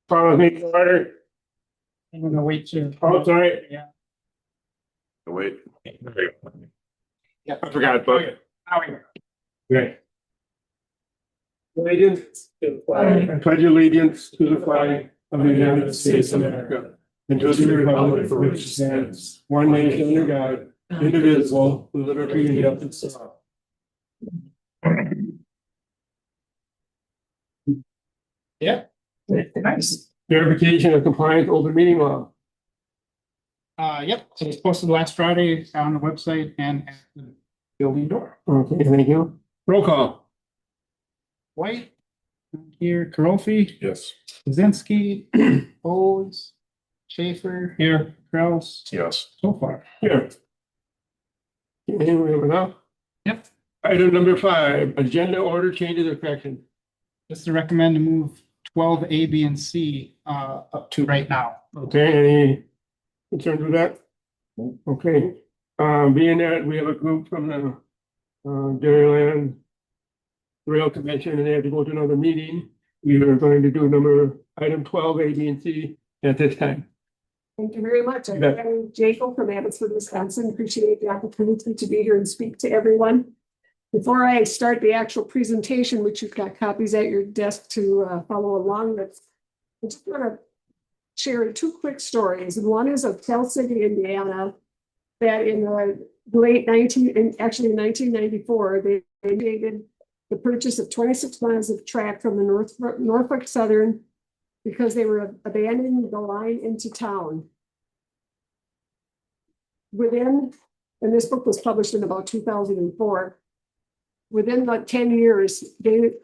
Follow me, order. I'm gonna wait to. Oh, sorry. Yeah. Wait. Yeah, I forgot, but. Now we go. Great. Allegiance to the flag. I pledge allegiance to the flag of the United States of America and to the republic for which it stands, one nation under God, indivisible, with liberty and justice for all. Yeah. Nice. Verification of compliance with open meeting law. Yep, so it's posted last Friday on the website and at the building door. Okay, thank you. Roll call. White. Here, Karofi, Yes. Kaczynski, Bowles, Schaefer. Here. Kraus, Yes. so far. Here. Okay, we have enough. Yep. Item number 5, agenda order changes or corrections. Just to recommend to move 12 A, B, and C up to right now. Okay, any concerns with that? Okay, being that we have a group from the Dairyland Rail Commission and they have to go to another meeting, we are going to do item 12, A, B, and C at this time. Thank you very much. You bet. I'm Jacob from Abbotsford, Wisconsin. Appreciate the opportunity to be here and speak to everyone. Before I start the actual presentation, which you've got copies at your desk to follow along with, I just want to share 2 quick stories. And one is of Tell City, Indiana, that in the late 1994, they mandated the purchase of 26 miles of track from the Norfolk Southern because they were abandoning the line into town. And this book was published in about 2004. Within the 10 years, they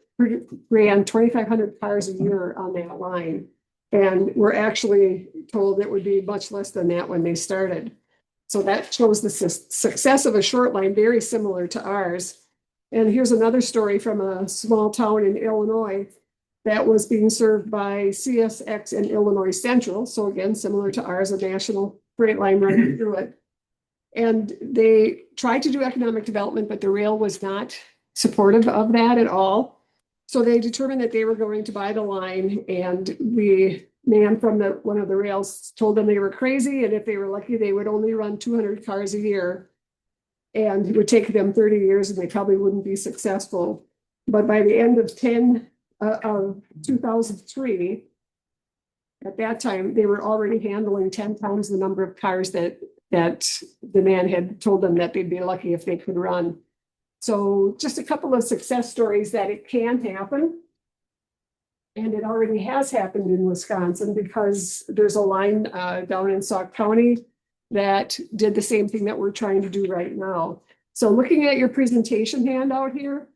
ran 2,500 cars a year on that line. And we're actually told it would be much less than that when they started. So that shows the success of a short line, very similar to ours. And here's another story from a small town in Illinois that was being served by CSX and Illinois Central. So again, similar to ours, a national freight line running through it. And they tried to do economic development, but the rail was not supportive of that at all. So they determined that they were going to buy the line, and the man from one of the rails told them they were crazy, and if they were lucky, they would only run 200 cars a year, and it would take them 30 years, and they probably wouldn't be successful. But by the end of 2003, at that time, they were already handling 10 times the number of cars that the man had told them that they'd be lucky if they could run. So just a couple of success stories that it can happen. And it already has happened in Wisconsin because there's a line down in Sauk County that did the same thing that we're trying to do right now. So looking at your presentation handout here,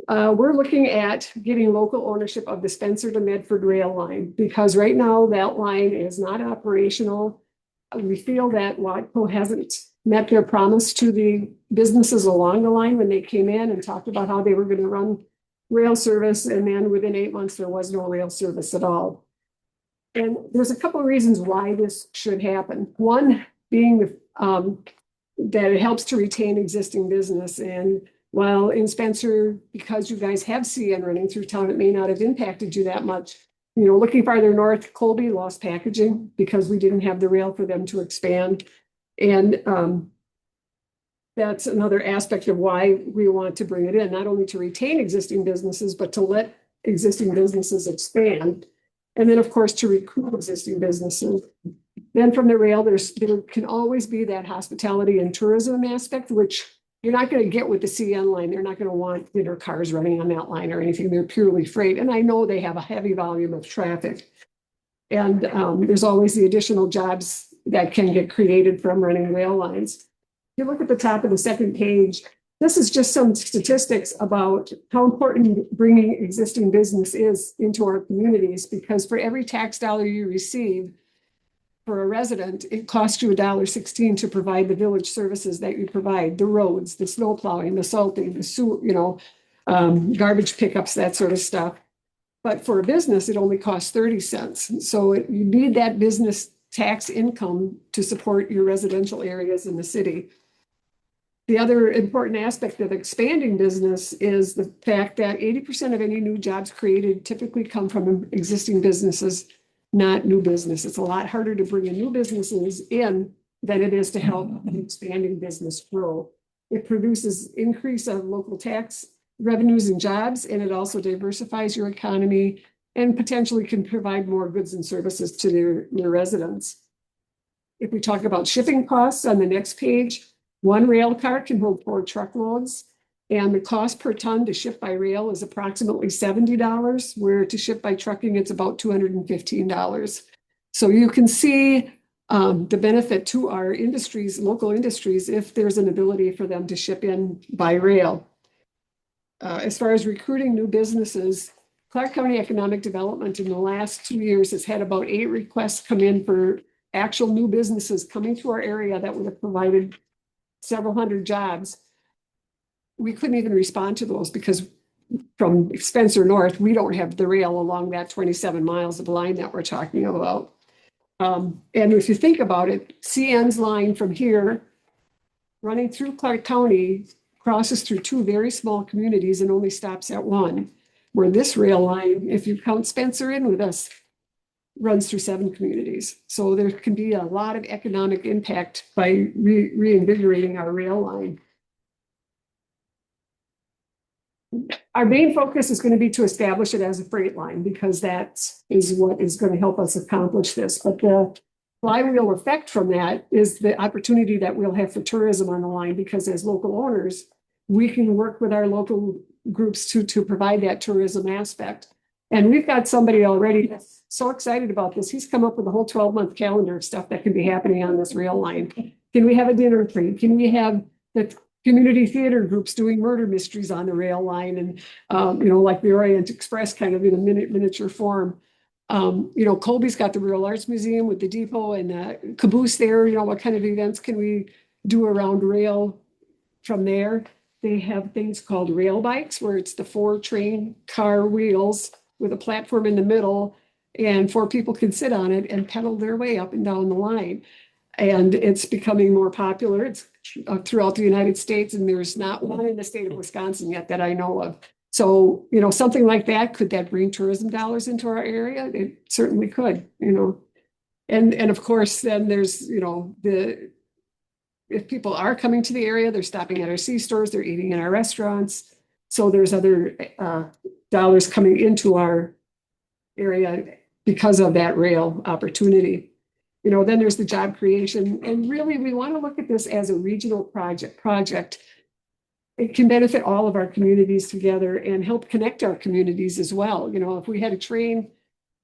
we're looking at getting local ownership of the Spencer to Medford rail line because right now that line is not operational. We feel that Watco hasn't met their promise to the businesses along the line when they came in and talked about how they were going to run rail service. And then within 8 months, there was no rail service at all. And there's a couple of reasons why this should happen. One being that it helps to retain existing business. And while in Spencer, because you guys have CN running through town, it may not have impacted you that much. You know, looking farther north, Colby lost packaging because we didn't have the rail for them to expand. And that's another aspect of why we want to bring it in, not only to retain existing businesses, but to let existing businesses expand. And then, of course, to recruit existing businesses. Then from the rail, there can always be that hospitality and tourism aspect, which you're not going to get with the CN line. They're not going to want dinner cars running on that line or anything. They're purely freight. And I know they have a heavy volume of traffic. And there's always the additional jobs that can get created from running rail lines. If you look at the top of the second page, this is just some statistics about how important bringing existing business is into our communities, because for every tax dollar you receive for a resident, it costs you $1.16 to provide the village services that you provide, the roads, the snow plowing, the salting, the sewer, garbage pickups, that sort of stuff. But for a business, it only costs 30 cents. So you need that business tax income to support your residential areas in the city. The other important aspect of expanding business is the fact that 80% of any new jobs created typically come from existing businesses, not new business. It's a lot harder to bring in new businesses in than it is to help an expanding business grow. It produces increase of local tax revenues and jobs, and it also diversifies your economy and potentially can provide more goods and services to their residents. If we talk about shipping costs on the next page, one rail car can hold 4 truckloads, and the cost per ton to ship by rail is approximately $70, where to ship by trucking, it's about $215. So you can see the benefit to our industries, local industries, if there's an ability for them to ship in by rail. As far as recruiting new businesses, Clark County Economic Development in the last 2 years has had about 8 requests come in for actual new businesses coming to our area that would have provided several hundred jobs. We couldn't even respond to those because from Spencer North, we don't have the rail along that 27 miles of line that we're talking about. And if you think about it, CN's line from here running through Clark County crosses through 2 very small communities and only stops at one, where this rail line, if you count Spencer in with us, runs through 7 communities. So there can be a lot of economic impact by reinvigorating our rail line. Our main focus is going to be to establish it as a freight line because that is what is going to help us accomplish this. But the flywheel effect from that is the opportunity that we'll have for tourism on the line, because as local owners, we can work with our local groups to provide that tourism aspect. And we've got somebody already that's so excited about this. He's come up with a whole 12-month calendar of stuff that can be happening on this rail line. Can we have a dinner trade? Can we have the community theater groups doing murder mysteries on the rail line? And, like the Orient Express kind of in a miniature form. Colby's got the Rural Arts Museum with the depot and the caboose there. What kind of events can we do around rail from there? They have things called rail bikes, where it's the 4 train car wheels with a platform in the middle, and 4 people can sit on it and pedal their way up and down the line. And it's becoming more popular. It's throughout the United States, and there's not one in the state of Wisconsin yet that I know of. So, something like that, could that bring tourism dollars into our area? It certainly could, And of course, then there's, if people are coming to the area, they're stopping at our C-stores, they're eating in our restaurants. So there's other dollars coming into our area because of that rail opportunity. Then there's the job creation. And really, we want to look at this as a regional project. It can benefit all of our communities together and help connect our communities as well. If we had a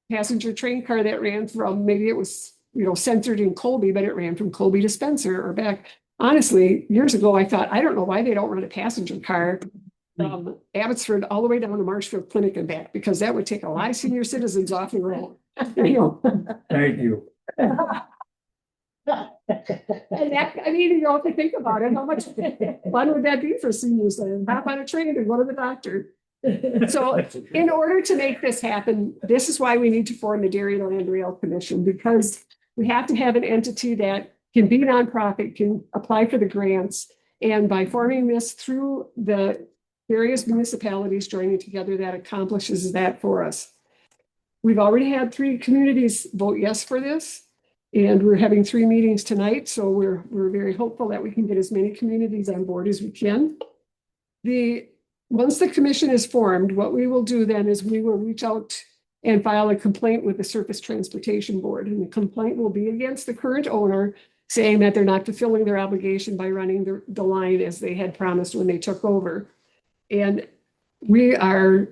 passenger train car that ran from, maybe it was, centered in Colby, but it ran from Colby to Spencer or back. Honestly, years ago, I thought, I don't know why they don't run a passenger car from Abbotsford all the way down to Marshfield Clinic and back, because that would take a lot of senior citizens off the road. Thank you. And that, if you think about it, how much fun would that be for seniors to hop on a train and go to the doctor? So in order to make this happen, this is why we need to form the Dairyland Rail Commission, because we have to have an entity that can be nonprofit, can apply for the grants. And by forming this through the various municipalities joining together, that accomplishes that for us. We've already had 3 communities vote yes for this, and we're having 3 meetings tonight. So we're very hopeful that we can get as many communities on board as we can. Once the commission is formed, what we will do then is we will reach out and file a complaint with the Surface Transportation Board. And the complaint will be against the current owner, saying that they're not fulfilling their obligation by running the line as they had promised when they took over. And we are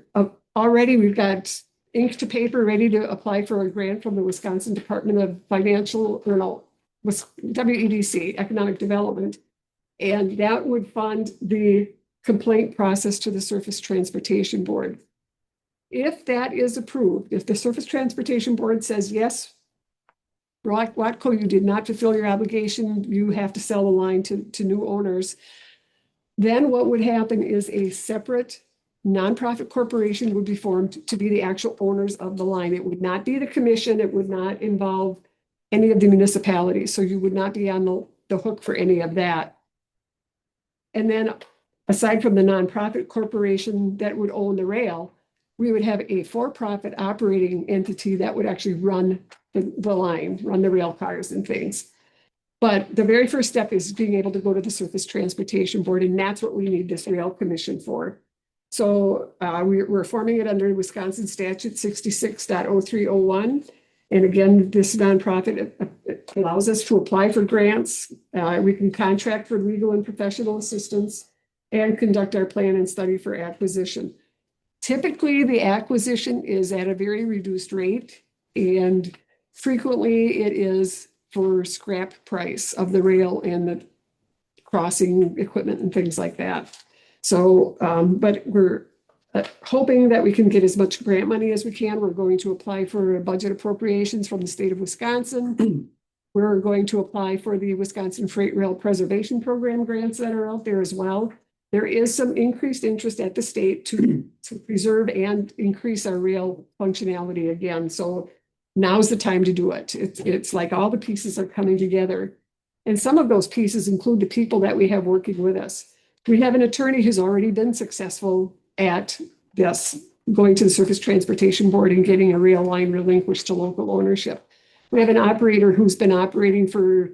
we've got ink to paper ready to apply for a grant from the Wisconsin Department of WEDC, Economic Development. And that would fund the complaint process to the Surface Transportation Board. If that is approved, if the Surface Transportation Board says, yes, Watco, you did not fulfill your obligation, you have to sell the line to new owners, then what would happen is a separate nonprofit corporation would be formed to be the actual owners of the line. It would not be the commission. It would not involve any of the municipalities. So you would not be on the hook for any of that. And then aside from the nonprofit corporation that would own the rail, we would have a for-profit operating entity that would actually run the line, run the rail cars and things. But the very first step is being able to go to the Surface Transportation Board, and that's what we need this rail commission for. So we're forming it under Wisconsin Statute 66.0301. And again, this nonprofit it allows us to apply for grants. We can contract for legal and professional assistance and conduct our plan and study for acquisition. Typically, the acquisition is at a very reduced rate, and frequently it is for scrap price of the rail and the crossing equipment and things like that. So, but we're hoping that we can get as much grant money as we can. We're going to apply for budget appropriations from the state of Wisconsin. We're going to apply for the Wisconsin Freight Rail Preservation Program grants that are out there as well. There is some increased interest at the state to preserve and increase our rail functionality again. So now's the time to do it. It's like all the pieces are coming together. And some of those pieces include the people that we have working with us. We have an attorney who's already been successful at this, going to the Surface Transportation Board and getting a rail line relinquished to local ownership. We have an operator who's been operating for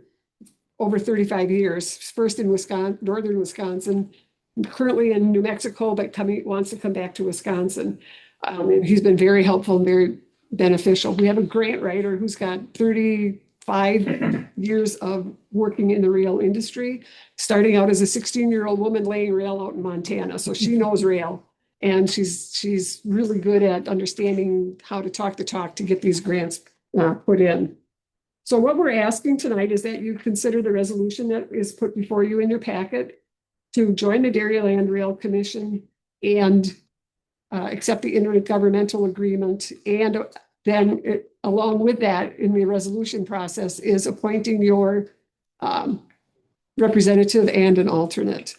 over 35 years, first in Wisconsin, northern Wisconsin, currently in New Mexico, but wants to come back to Wisconsin. And he's been very helpful and very beneficial. We have a grant writer who's got 35 years of working in the rail industry, starting out as a 16-year-old woman laying rail out in Montana. So she knows rail, and she's really good at understanding how to talk the talk to get these grants put in. So what we're asking tonight is that you consider the resolution that is put before you in your packet to join the Dairyland Rail Commission and accept the intergovernmental agreement. And then along with that, in the resolution process, is appointing your representative and an alternate.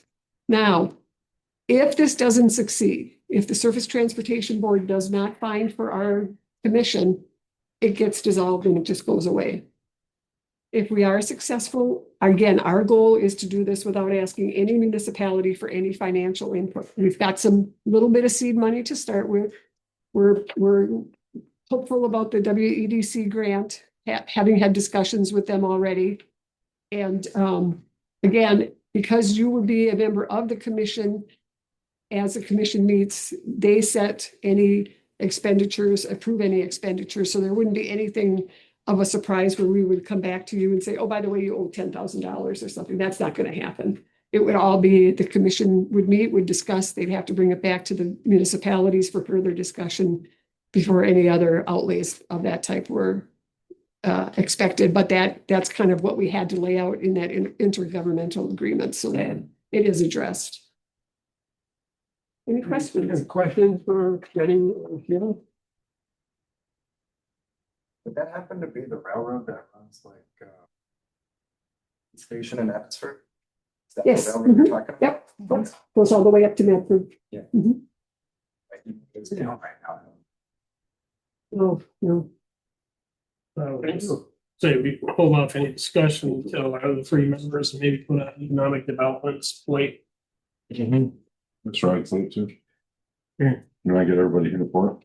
Now, if this doesn't succeed, if the Surface Transportation Board does not find for our commission, it gets dissolved and it just goes away. If we are successful, again, our goal is to do this without asking any municipality for any financial input. We've got some little bit of seed money to start with. We're hopeful about the WEDC grant, having had discussions with them already. And again, because you would be a member of the commission, as the commission meets, they set any expenditures, approve any expenditures. So there wouldn't be anything of a surprise where we would come back to you and say, oh, by the way, you owe $10,000 or something. That's not going to happen. It would all be, the commission would meet, would discuss, they'd have to bring it back to the municipalities for further discussion before any other outlays of that type were expected. But that's kind of what we had to lay out in that intergovernmental agreement, so that it is addressed. Any questions? Questions for Jenny or Sheila? Would that happen to be the railroad that runs like station in Abbotsford? Is that the Yes. railroad you're talking about? Yep. Goes all the way up to Medford. Yeah. Mhm. It's down right now. No. So we hold off any discussion until our other three members and maybe put out economic development's plate. That's right, I think too. Yeah. Can I get everybody here for it?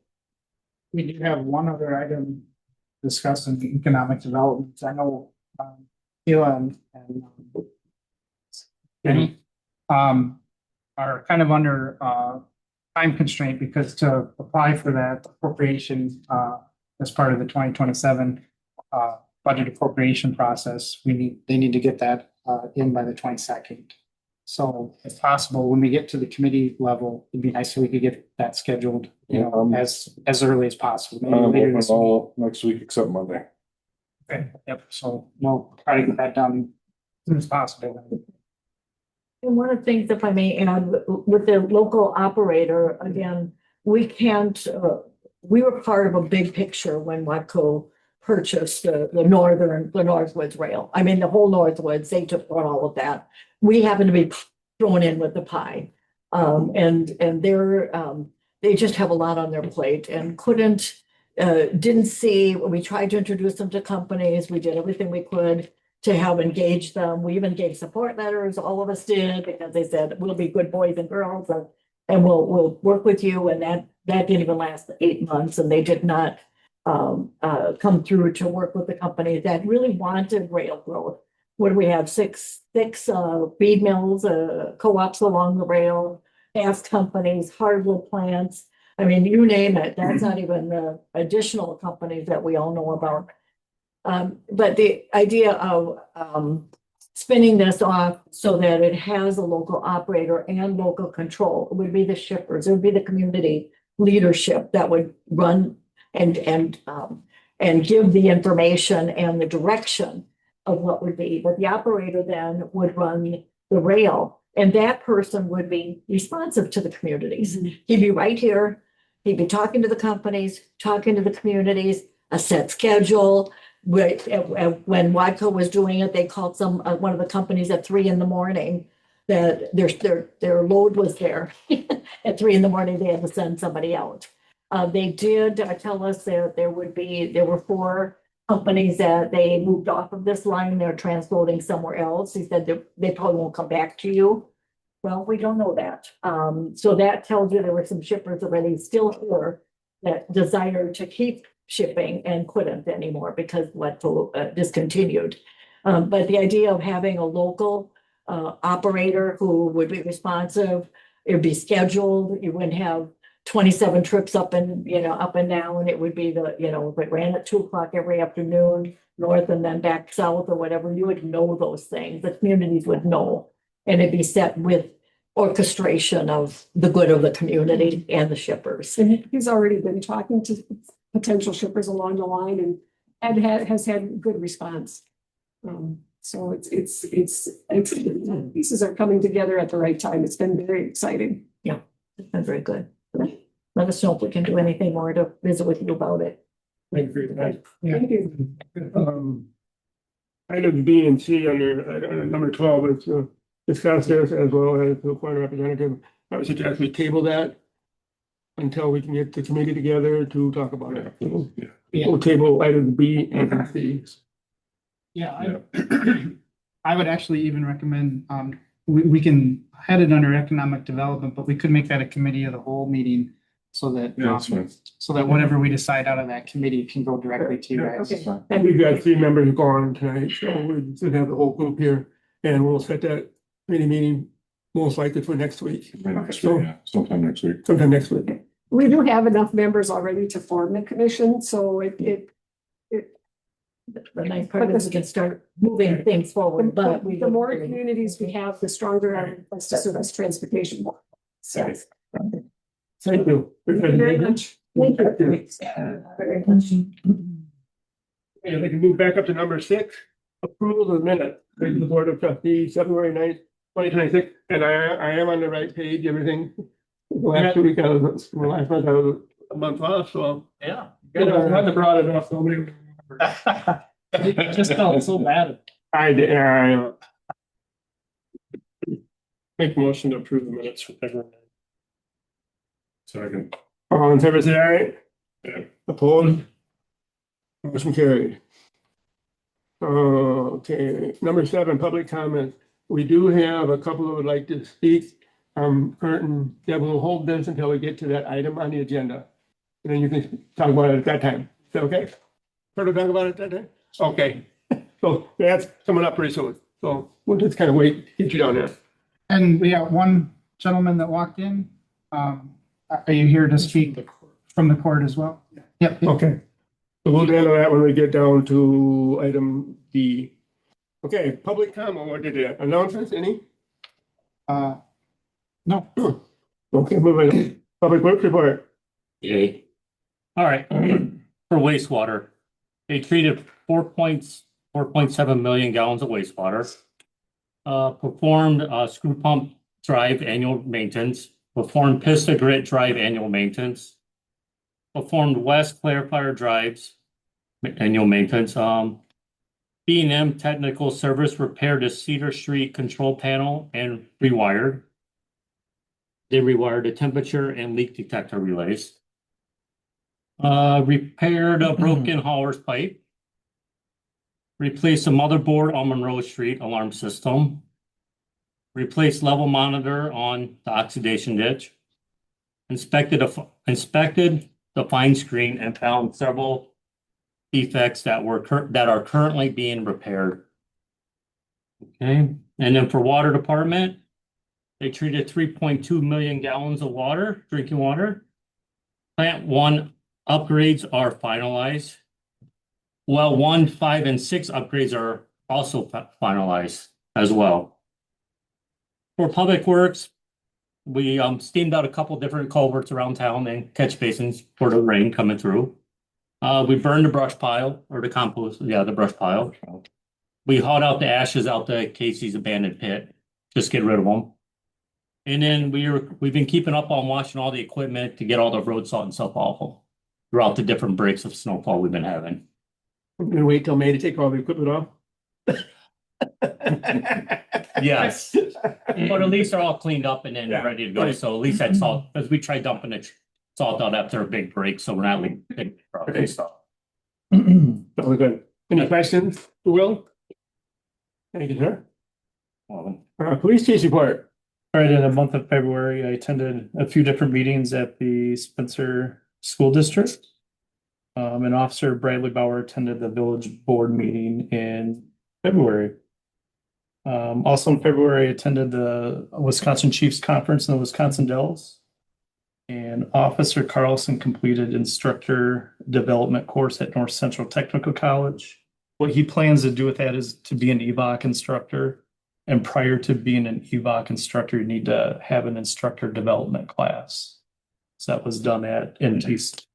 We do have one other item discussing economic development. I know Sheila and Jenny are kind of under time constraint, because to apply for that appropriation as part of the 2027 budget appropriation process, they need to get that in by the 22nd. So if possible, when we get to the committee level, it'd be nice if we could get that scheduled, as early as possible. Maybe I'm later open this all next week except Monday. week. Okay, yep, so we'll try to get that done as soon as possible. And one of the things, if I may add, with the local operator, again, we can't, we were part of a big picture when WACO purchased the Northwoods Rail. I mean, the whole Northwoods, they took on all of that. We happen to be thrown in with the pie. And they just have a lot on their plate and didn't see, we tried to introduce them to companies. We did everything we could to help engage them. We even gave support letters, all of us did, because they said, we'll be good boys and girls and we'll work with you. And that didn't even last 8 months, and they did not come through to work with the companies that really wanted rail growth. What do we have? Six feed mills, co-ops along the rail, gas companies, hardwood plants. I mean, you name it. That's not even the additional companies that we all know about. But the idea of spinning this off so that it has a local operator and local control would be the shippers. It would be the community leadership that would run and give the information and the direction of what would be. But the operator then would run the rail, and that person would be responsive to the communities. He'd be right here. He'd be talking to the companies, talking to the communities, a set schedule. When Wadco was doing it, they called one of the companies at 3 a.m. that their load was there. At 3 a.m, they had to send somebody out. They did tell us that there were 4 companies that they moved off of this line. They're transloading somewhere else. He said they probably won't come back to you. Well, we don't know that. So that tells you there were some shippers already still here that desire to keep shipping and couldn't anymore because Wadco discontinued. But the idea of having a local operator who would be responsive, it would be scheduled. You wouldn't have 27 trips up and down. It would be if it ran at 2 o'clock every afternoon, north and then back south or whatever, you would know those things. The communities would know, and it'd be set with orchestration of the good of the community and the shippers. And he's already been talking to potential shippers along the line and has had good response. So it's pieces are coming together at the right time. It's been very exciting. Yeah, it's been very good. Let us know if we can do anything more to visit with you about it. Thank you for your time. Thank you. Item B and C under number 12 is discuss this as well as the foreign representative. I would suggest we table that until we can get the committee together to talk about it. We'll table items B and C. Yeah, I would actually even recommend, we can head it under economic development, but we could make that a committee of the whole meeting so that, Yeah, that's fine. so that whatever we decide out of that committee can go directly to you guys. Okay. And we've got 3 members gone tonight, so we should have the whole group here, and we'll set that committee meeting most likely for next week, Sometime next week. sometime next week. We do have enough members already to form the commission, so The nice part is we can start moving things forward, but the more communities we have, the stronger our request to service transportation. So, Thank you. thank you very much. Thank you. And we can move back up to number 6, approval of the minute, of the Board of Trustees, February 9th, 2026, and I am on the right page, everything. Last week, last month, I was a month off, so. Yeah. I hadn't brought it up, nobody remembered. It just felt so bad. I did, Make a motion to approve the minutes for February. Second. all in favor, say aye. Yeah. Opposed? Motion carried. Okay, number 7, public comment. We do have a couple who would like to speak. Kurt and Deb will hold this until we get to that item on the agenda. And then you can talk about it at that time. Is that okay? Kurt will talk about it at that time? Okay. So that's coming up pretty soon. So we'll just kind of wait, get you down there. And we got one gentleman that walked in. Are you here to speak from the court as well? Yep. Okay. So we'll handle that when we get down to item D. Okay, public comment, what did it, announcements, any? No. Okay, moving on. Public works report. Yay. All right, for wastewater, they treated 4.7 million gallons of wastewater. Performed screw pump drive annual maintenance, performed pista grit drive annual maintenance. Performed west clarifier drives annual maintenance. B&M technical service repaired the Cedar Street control panel and rewired. They rewired the temperature and leak detector relays. Repaired a broken hauler's pipe. Replaced the motherboard on Monroe Street alarm system. Replaced level monitor on the oxidation ditch. inspected the fine screen and found several defects that are currently being repaired. Okay, and then for water department, they treated 3.2 million gallons of water, drinking water. Plant 1 upgrades are finalized. Well, 1, 5, and 6 upgrades are also finalized as well. For public works, we steamed out a couple different culverts around town and catch basins for the rain coming through. We burned the brush pile or the compost, the brush pile. We hauled out the ashes out to Casey's abandoned pit, just get rid of them. And then we've been keeping up on washing all the equipment to get all the road salt and stuff off throughout the different breaks of snowfall we've been having. I'm gonna wait till May to take all the equipment off. Yes. But at least they're all cleaned up and then Yeah. ready to go. So at least that salt, because we tried dumping it salt out after a big break, so we're not like big Okay. stuff. Sounds good. Any questions, for Will? Thank you, sir. Well, Police chief report. All right, in the month of February, I attended a few different meetings at the Spencer School District. And Officer Bradley Bauer attended the village board meeting in February. Also in February, I attended the Wisconsin Chiefs Conference in the Wisconsin Dells. And Officer Carlson completed instructor development course at North Central Technical College. What he plans to do with that is to be an EVOC instructor. And prior to being an EVOC instructor, you need to have an instructor development class. So that was done at NTC.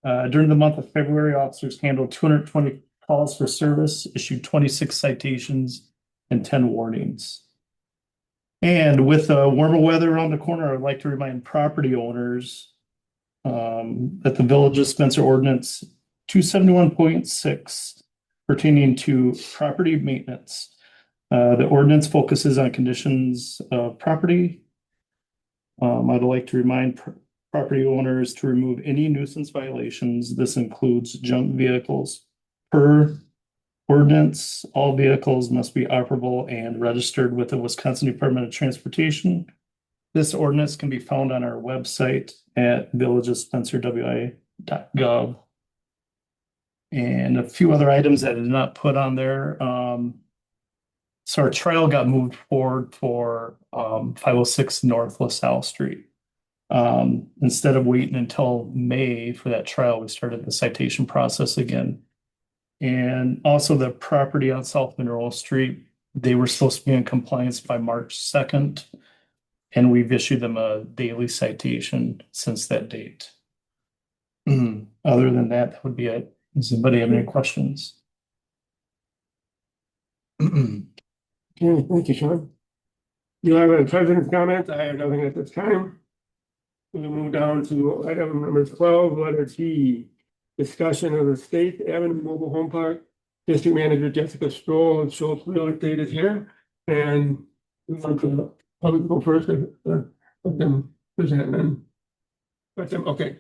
During the month of February, officers handled 220 calls for service, issued 26 citations, and 10 warnings. And with warmer weather around the corner, I'd like to remind property owners that the Village of Spencer Ordinance 271.6 pertaining to property maintenance. The ordinance focuses on conditions of property. I'd like to remind property owners to remove any nuisance violations. This includes junk vehicles. Per ordinance, all vehicles must be operable and registered with the Wisconsin Department of Transportation. This ordinance can be found on our website at villageofspencerwi.gov. And a few other items that I did not put on there. So our trail got moved forward for 506 North LaSalle Street. Instead of waiting until May for that trail, we started the citation process again. And also the property on South Monroe Street, they were supposed to be in compliance by March 2nd. And we've issued them a daily citation since that date. Other than that, that would be it. Does anybody have any questions? Okay, thank you, Sean. You have a president's comment? I have nothing at this time. We'll move down to item number 12, letter T. Discussion of the State Avenue Mobile Home Park. District Manager Jessica Stroll of Schultz Real Estate is here. And we want to probably go first. Let them present and let them, okay.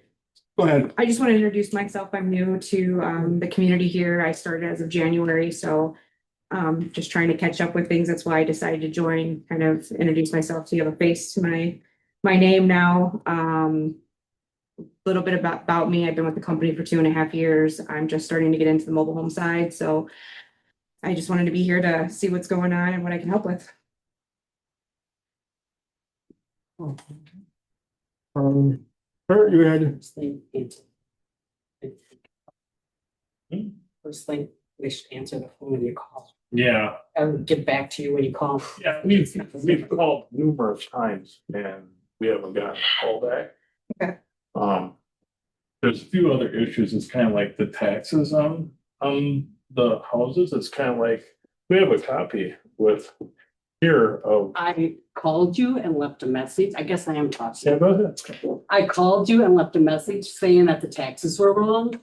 Go ahead. I just want to introduce myself. I'm new to the community here. I started as of January, so just trying to catch up with things. That's why I decided to join, kind of introduce myself so you have a face to my name now. A little bit about me. I've been with the company for 2.5 years. I'm just starting to get into the mobile home side, so I just wanted to be here to see what's going on and what I can help with. Kurt, you had, First thing, they should answer the phone when you call. Yeah, And get back to you when you call. yeah, we've called numerous times and we haven't gotten a call back. Okay. There's a few other issues. It's kind of like the taxes on the houses. It's kind of like, we have a copy with here of. I called you and left a message. I guess I am talking. Yeah, go ahead. I called you and left a message saying that the taxes were wrong.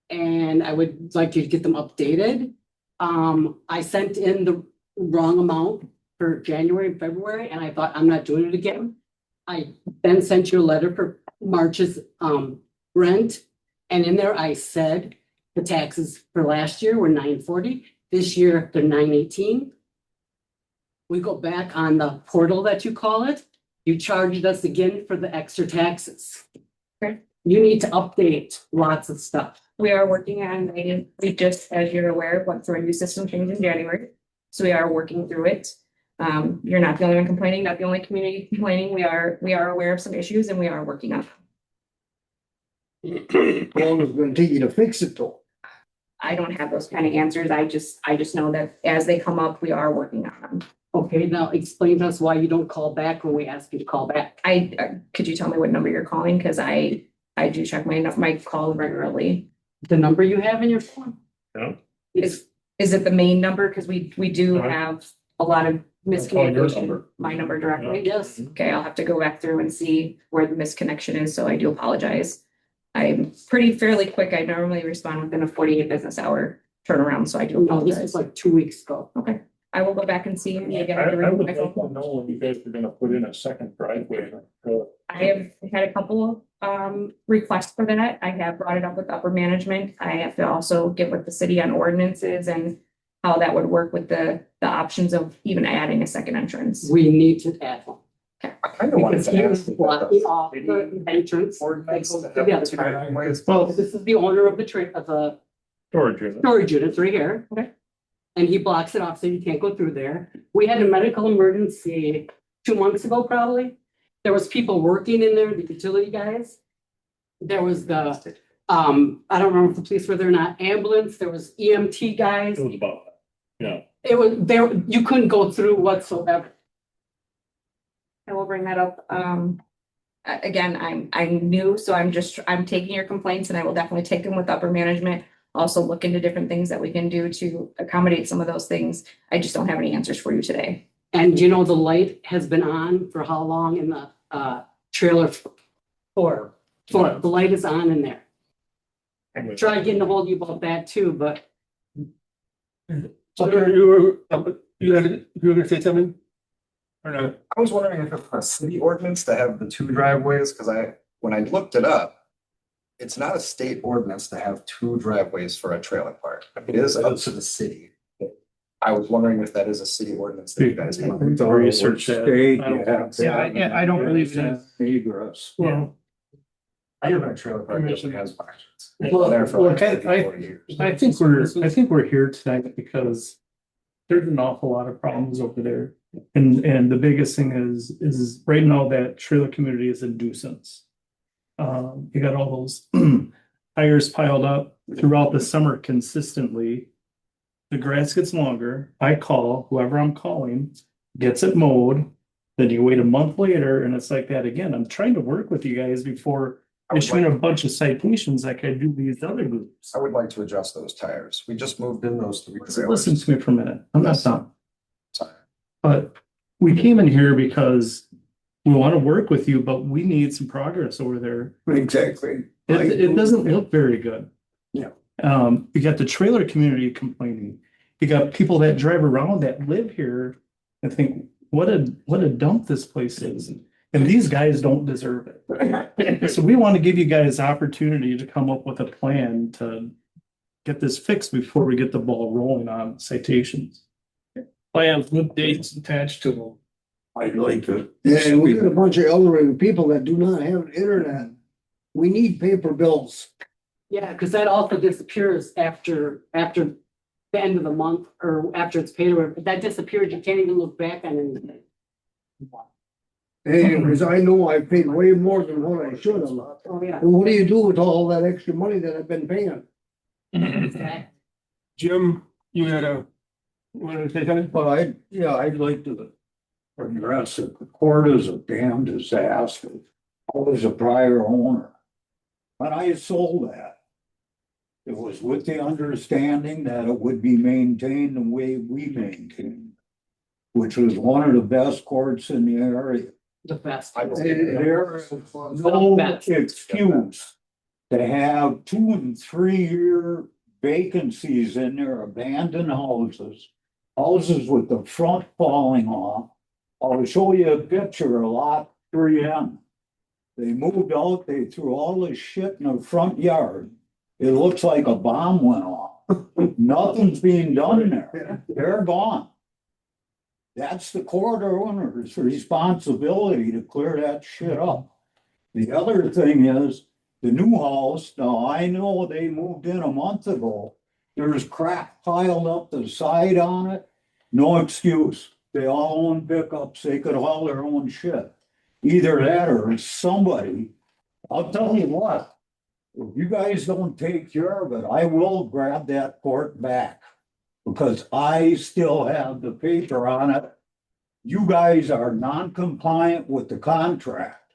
And I would like you to get them updated. I sent in the wrong amount for January and February, and I thought I'm not doing it again. I then sent you a letter for March's rent, and in there I said the taxes for last year were $940. This year they're $918. We go back on the portal that you call it, You charged us again for the extra taxes. Okay. You need to update lots of stuff. We are working on, we just, as you're aware, went through a new system change in January. So we are working through it. You're not the only one complaining, not the only community complaining. We are aware of some issues and we are working on them. How long is it gonna take you to fix it though? I don't have those kind of answers. I just know that as they come up, we are working on them. Okay, now explain to us why you don't call back when we ask you to call back. Could you tell me what number you're calling? Cause I do check my call regularly. The number you have in your phone? No. Is it the main number? Cause we do No. have a lot of I'll call your miscommunication. number. My number directly? Yes. Okay, I'll have to go back through and see where the misconnection is, so I do apologize. I'm fairly quick. I normally respond within a 48 business hour turnaround, so I do No, this apologize. was like 2 weeks ago. Okay, I will go back and see. and again, I remove would my like phone. to know when you guys are gonna put in a second driveway. I have had a couple requests for that. I have brought it up with upper management. I have to also get with the city on ordinances and how that would work with the options of even adding a second entrance. We need to add one. I kind of wanted Because to he ask. was blocking off the entrance. Ordinance that to goes have to the other two part. driveways. Well, this is the owner of the Storage unit. storage units right here. Okay. And he blocks it off so you can't go through there. We had a medical emergency 2 months ago, probably. There was people working in there, the utility guys. There was the, I don't remember if the police were there or not, ambulance, there was EMT guys. It was about that. Yeah. It was there, you couldn't go through whatsoever. I will bring that up. Again, I'm new, so I'm taking your complaints and I will definitely take them with upper management. Also look into different things that we can do to accommodate some of those things. I just don't have any answers for you today. And you know, the light has been on for how long in the trailer? For, the light is on in there. I tried getting a hold of you about that too, but So you were gonna say something? Or not? I was wondering if it's a city ordinance to have the two driveways, because when I looked it up, it's not a state ordinance to have two driveways for a trailer park. It is up to the city. I was wondering if that is a city ordinance that you guys have. Research that. State, I don't yeah. think so. I don't believe it is. Egress. Well, I live in a trailer park that has parks. Well, There for look, like 50, I 40 years. think we're here tonight because there's an awful lot of problems over there. And the biggest thing is right now that trailer community is a nuisance. You got all those tires piled up throughout the summer consistently. The grass gets longer. I call whoever I'm calling, gets it mowed. Then you wait a month later and it's like that again. I'm trying to work with you guys before issuing a bunch of citations like I do these other groups. I would like to adjust those tires. We just moved in those three trailers. Listen to me for a minute. I'm not done. Sorry. But we came in here because we want to work with you, but we need some progress over there. Exactly. It doesn't look very good. Yeah. You got the trailer community complaining. You got people that drive around that live here and think, what a dump this place is. And these guys don't deserve it. So we want to give you guys opportunity to come up with a plan to get this fixed before we get the ball rolling on citations. Plans with dates attached to them. I'd like to. Yeah, and we got a bunch of elderly people that do not have internet. We need paper bills. yeah, because that also disappears after the end of the month or after it's paid or that disappears. You can't even look back on anything. And because I know I paid way more than what I should have. Oh, yeah. And what do you do with all that extra money that I've been paying? Jim, you wanted to say something? Well, I'd like to address it. The court is a damn disaster. I was a prior owner. When I sold that, it was with the understanding that it would be maintained the way we maintained, which was one of the best courts in the area. The best. There is no excuse to have 2 and 3 year vacancies in their abandoned houses. Houses with the front falling off. I'll show you a picture of lot 3M. They moved out, they threw all this shit in the front yard. It looks like a bomb went off. Nothing's being done there. They're gone. That's the court owner's responsibility to clear that shit up. The other thing is, the new house, now I know they moved in a month ago. There's crap piled up the side on it. No excuse. They all own pickups. They could haul their own shit. Either that or somebody, I'll tell you what. If you guys don't take care of it, I will grab that court back. Because I still have the paper on it. You guys are non-compliant with the contract.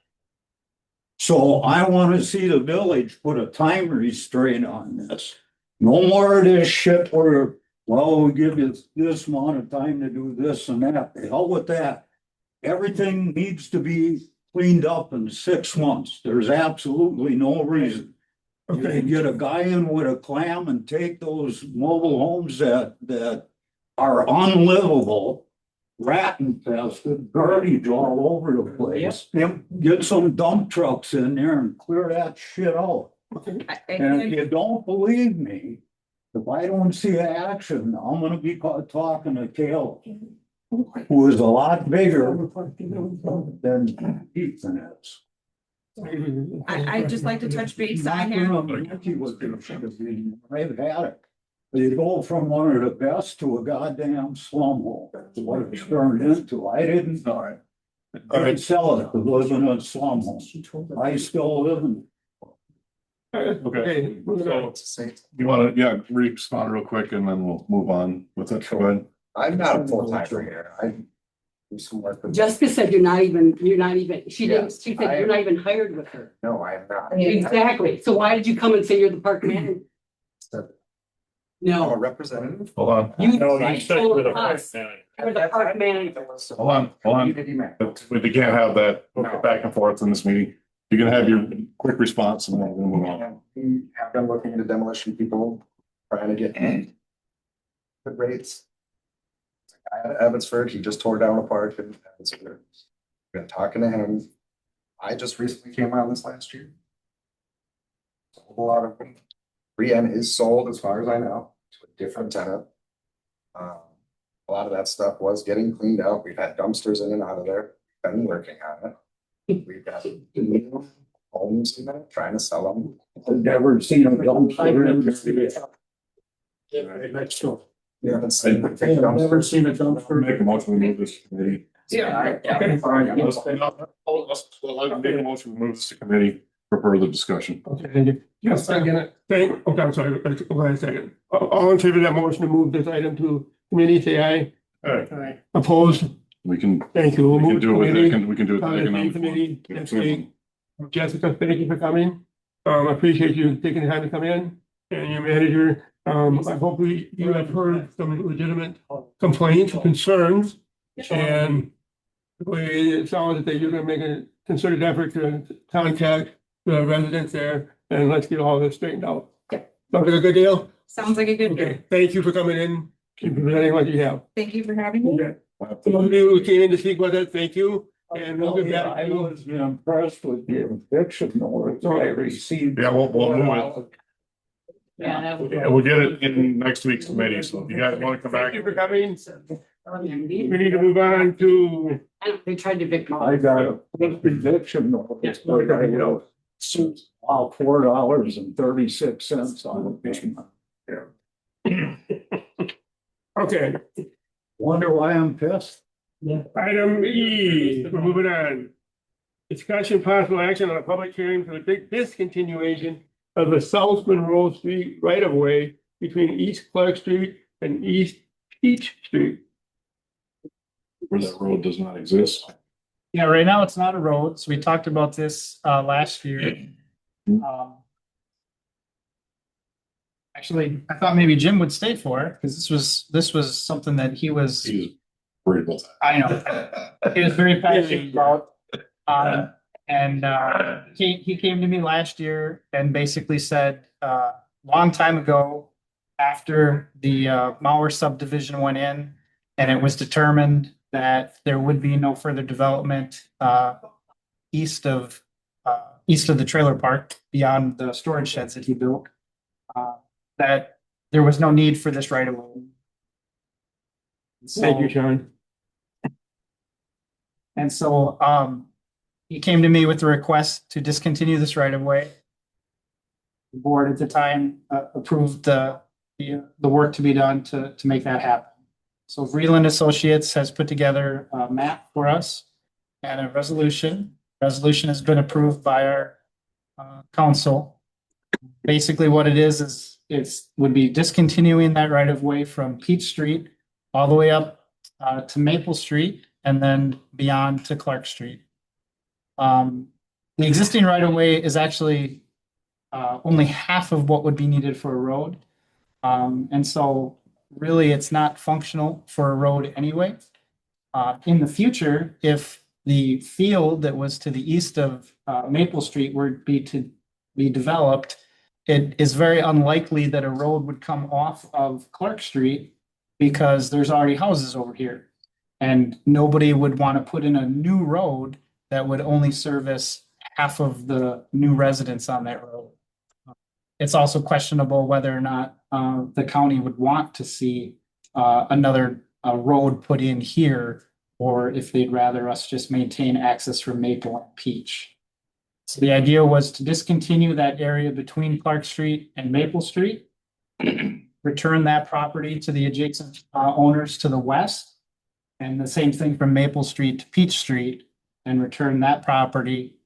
So I want to see the village put a time restraint on this. No more of this shit where, well, we give you this amount of time to do this and that. The hell with that. Everything needs to be cleaned up in 6 months. There's absolutely no reason. You Okay, can get a guy in with a clam and take those mobile homes that are unlivable, rat infested, garbage all over the place. Get some dump trucks in there and clear that shit out. And if you don't believe me, if I don't see action, I'm gonna be talking to Kale, who is a lot bigger than Ethan is. I'd just like to touch base. I Not have, gonna make you what you should have been. I've had it. You go from one of the best to a goddamn slum hole. That's what it's turned into. I didn't sell it to live in a slum hole. I still live in. okay, moving on. You wanna, yeah, respond real quick and then we'll move on with it. Go ahead. I'm not a full-timer here. I do some work. with- Jessica said she said I- you're not even hired with her. No, I am not. Exactly. So why did you come and say you're the park manager? I'm a No, representative. Hold on, you No, you said you're the us. man. You're the park manager. hold on. But we can't have that back and forth in this meeting. You're gonna have your quick response and then we're gonna move on. We have been looking into demolition people, trying to get good rates. Guy out of Evansford, he just tore down a park in Evansford. Been talking to him. I just recently came on this last year. Sold a lot of them. Brienne is sold as far as I know to a different tenant. A lot of that stuff was getting cleaned out. We've had dumpsters in and out of there, been working on it. We've got new homes in there, trying to sell them. I've never seen a dumpster in there. Next one. We haven't seen. I've never seen a dumpster. Make a motion to move this to committee. Okay. Let's make a motion to move this to committee for further discussion. Okay, thank you. Yes, I'm gonna thank, okay, I'm sorry, go ahead a second. All in favor of that motion to move this item to committee, say aye. All right, Opposed? we can, Thank you. We'll we can move to do it with, committee. we can do it. with economic Committee, development. next week. Jessica, thank you for coming. I appreciate you taking the time to come in and your manager. I hope you have heard some legitimate complaints, concerns. And the way it sounds that you're gonna make a concerted effort to contact the residents there and let's get all this straightened out. Yeah. Sounds like a good deal? sounds like a good deal. Okay, thank you for coming in, keep presenting what you have. Thank you for having me. Okay. Those of you who came in to speak with it, thank you. And we'll get back I to you. was impressed with the eviction notice I received. Yeah, we'll move it. Yeah. Yeah, we'll get it in next week's committee, so if you guys wanna come back. Thank you for coming. We need to move on to. They tried to evict I got a eviction notice, but I, about $4.36 on the payment. Okay, Wonder why I'm pissed? item E, we're moving on. Discussion possible action on a public hearing for the big discontinuation of the South Monroe Street right of way between East Clark Street and East Peach Street. Where that road does not exist. Yeah, right now it's not a road, so we talked about this last year. Actually, I thought maybe Jim would stay for it, because this was something that he was, He's worried about that. I know. He was very passionate about. And he came to me last year and basically said, long time ago, after the Mauer subdivision went in, and it was determined that there would be no further development east of the trailer park beyond the storage sheds that he built, that there was no need for this right of way. Thank you, Sean. And so, he came to me with a request to discontinue this right of way. The board at the time approved the work to be done to make that happen. So Vreeland Associates has put together a map for us and a resolution. Resolution has been approved by our council. Basically, what it is would be discontinuing that right of way from Peach Street all the way up to Maple Street and then beyond to Clark Street. The existing right of way is actually only half of what would be needed for a road. And so really it's not functional for a road anyway. In the future, if the field that was to the east of Maple Street were to be developed, it is very unlikely that a road would come off of Clark Street because there's already houses over here. And nobody would want to put in a new road that would only service half of the new residents on that road. It's also questionable whether or not the county would want to see another road put in here, or if they'd rather us just maintain access from Maple and Peach. So the idea was to discontinue that area between Clark Street and Maple Street, return that property to the adjacent owners to the west, and the same thing from Maple Street to Peach Street, and return that property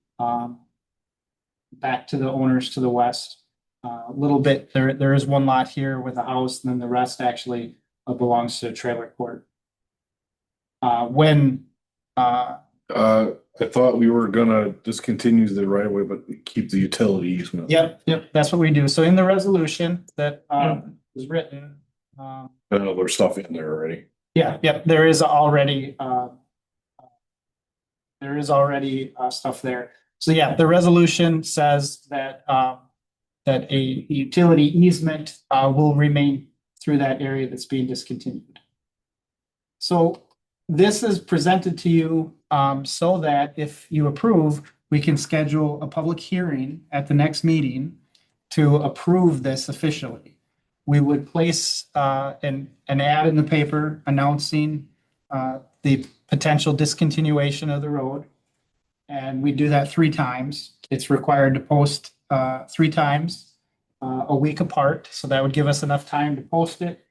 back to the owners to the west. A little bit, there is one lot here with a house, and then the rest actually belongs to a trailer court. I thought we were gonna discontinue the right of way, but keep the utility easement. Yep, that's what we do. So in the resolution that was written. I know there's stuff in there already. Yeah, there is already stuff there. So yeah, the resolution says that that a utility easement will remain through that area that's being discontinued. So this is presented to you so that if you approve, we can schedule a public hearing at the next meeting to approve this officially. We would place an ad in the paper announcing the potential discontinuation of the road. And we do that 3 times. It's required to post 3 times a week apart. So that would give us enough time to post it,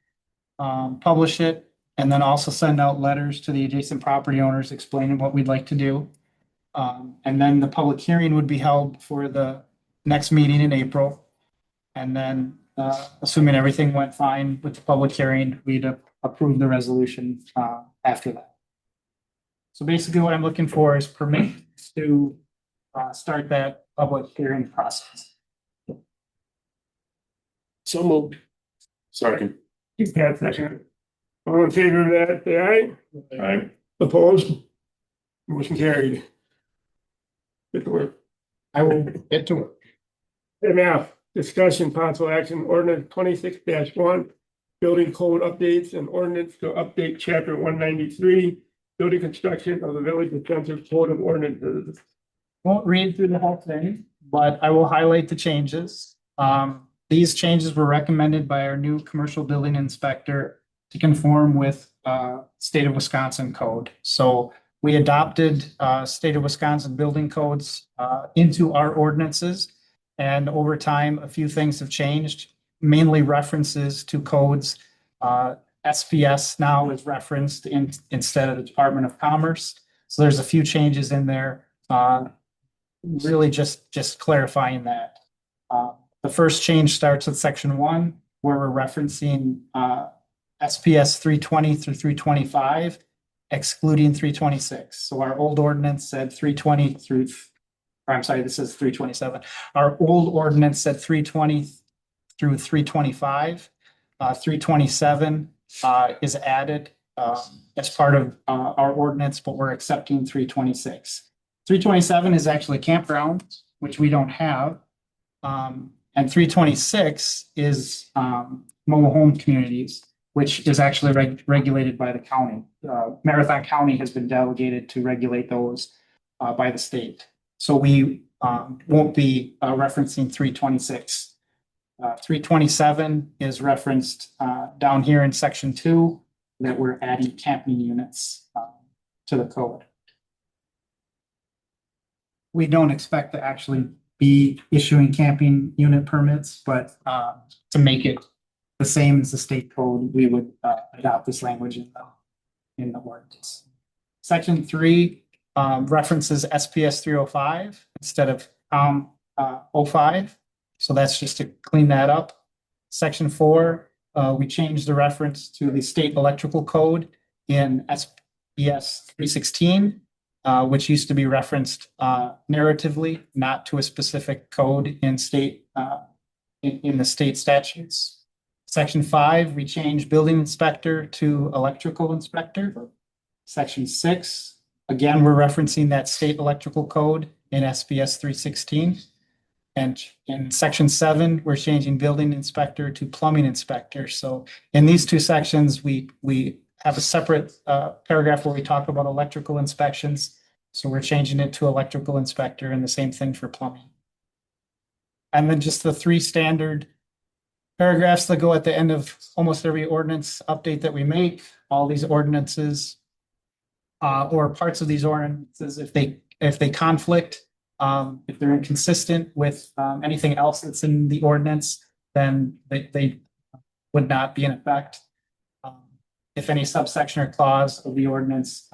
publish it, and then also send out letters to the adjacent property owners explaining what we'd like to do. And then the public hearing would be held for the next meeting in April. And then, assuming everything went fine with the public hearing, we'd approve the resolution after that. So basically what I'm looking for is permit to start that public hearing process. So moved. Second. Pat, second. All in favor of that, say aye. Aye. Opposed? Motion carried. Good work. I will get to work. MF, discussion possible action ordinance 26-1, building code updates and ordinance to update chapter 193, building construction of the village of Spencer Code of Ordinances. Won't read through the whole thing, but I will highlight the changes. These changes were recommended by our new commercial building inspector to conform with state of Wisconsin code. So we adopted state of Wisconsin building codes into our ordinances. And over time, a few things have changed, mainly references to codes. SPS now is referenced instead of the Department of Commerce. So there's a few changes in there, really just clarifying that. The first change starts with section 1, where we're referencing SPS 320 through 325, excluding 326. So our old ordinance said 320 through, or I'm sorry, this is 327. Our old ordinance said 320 through 325. 327 is added as part of our ordinance, but we're accepting 326. 327 is actually campground, which we don't have. And 326 is mobile home communities, which is actually regulated by the county. Marathon County has been delegated to regulate those by the state. So we won't be referencing 326. 327 is referenced down here in section 2 that we're adding camping units to the code. we don't expect to actually be issuing camping unit permits, but to make it the same as the state code, we would adopt this language in the ordinance. Section 3 references SPS 305 instead of 05. So that's just to clean that up. Section 4, we changed the reference to the state electrical code in SPS 316, which used to be referenced narratively, not to a specific code in state in the state statutes. Section 5, we changed building inspector to electrical inspector. Section 6, again, we're referencing that state electrical code in SPS 316. And in section 7, we're changing building inspector to plumbing inspector. So in these two sections, we have a separate paragraph where we talk about electrical inspections. So we're changing it to electrical inspector, and the same thing for plumbing. And then just the 3 standard paragraphs that go at the end of almost every ordinance update that we make. All these ordinances or parts of these ordinances, if they conflict, if they're inconsistent with anything else that's in the ordinance, then they would not be in effect. If any subsection or clause of the ordinance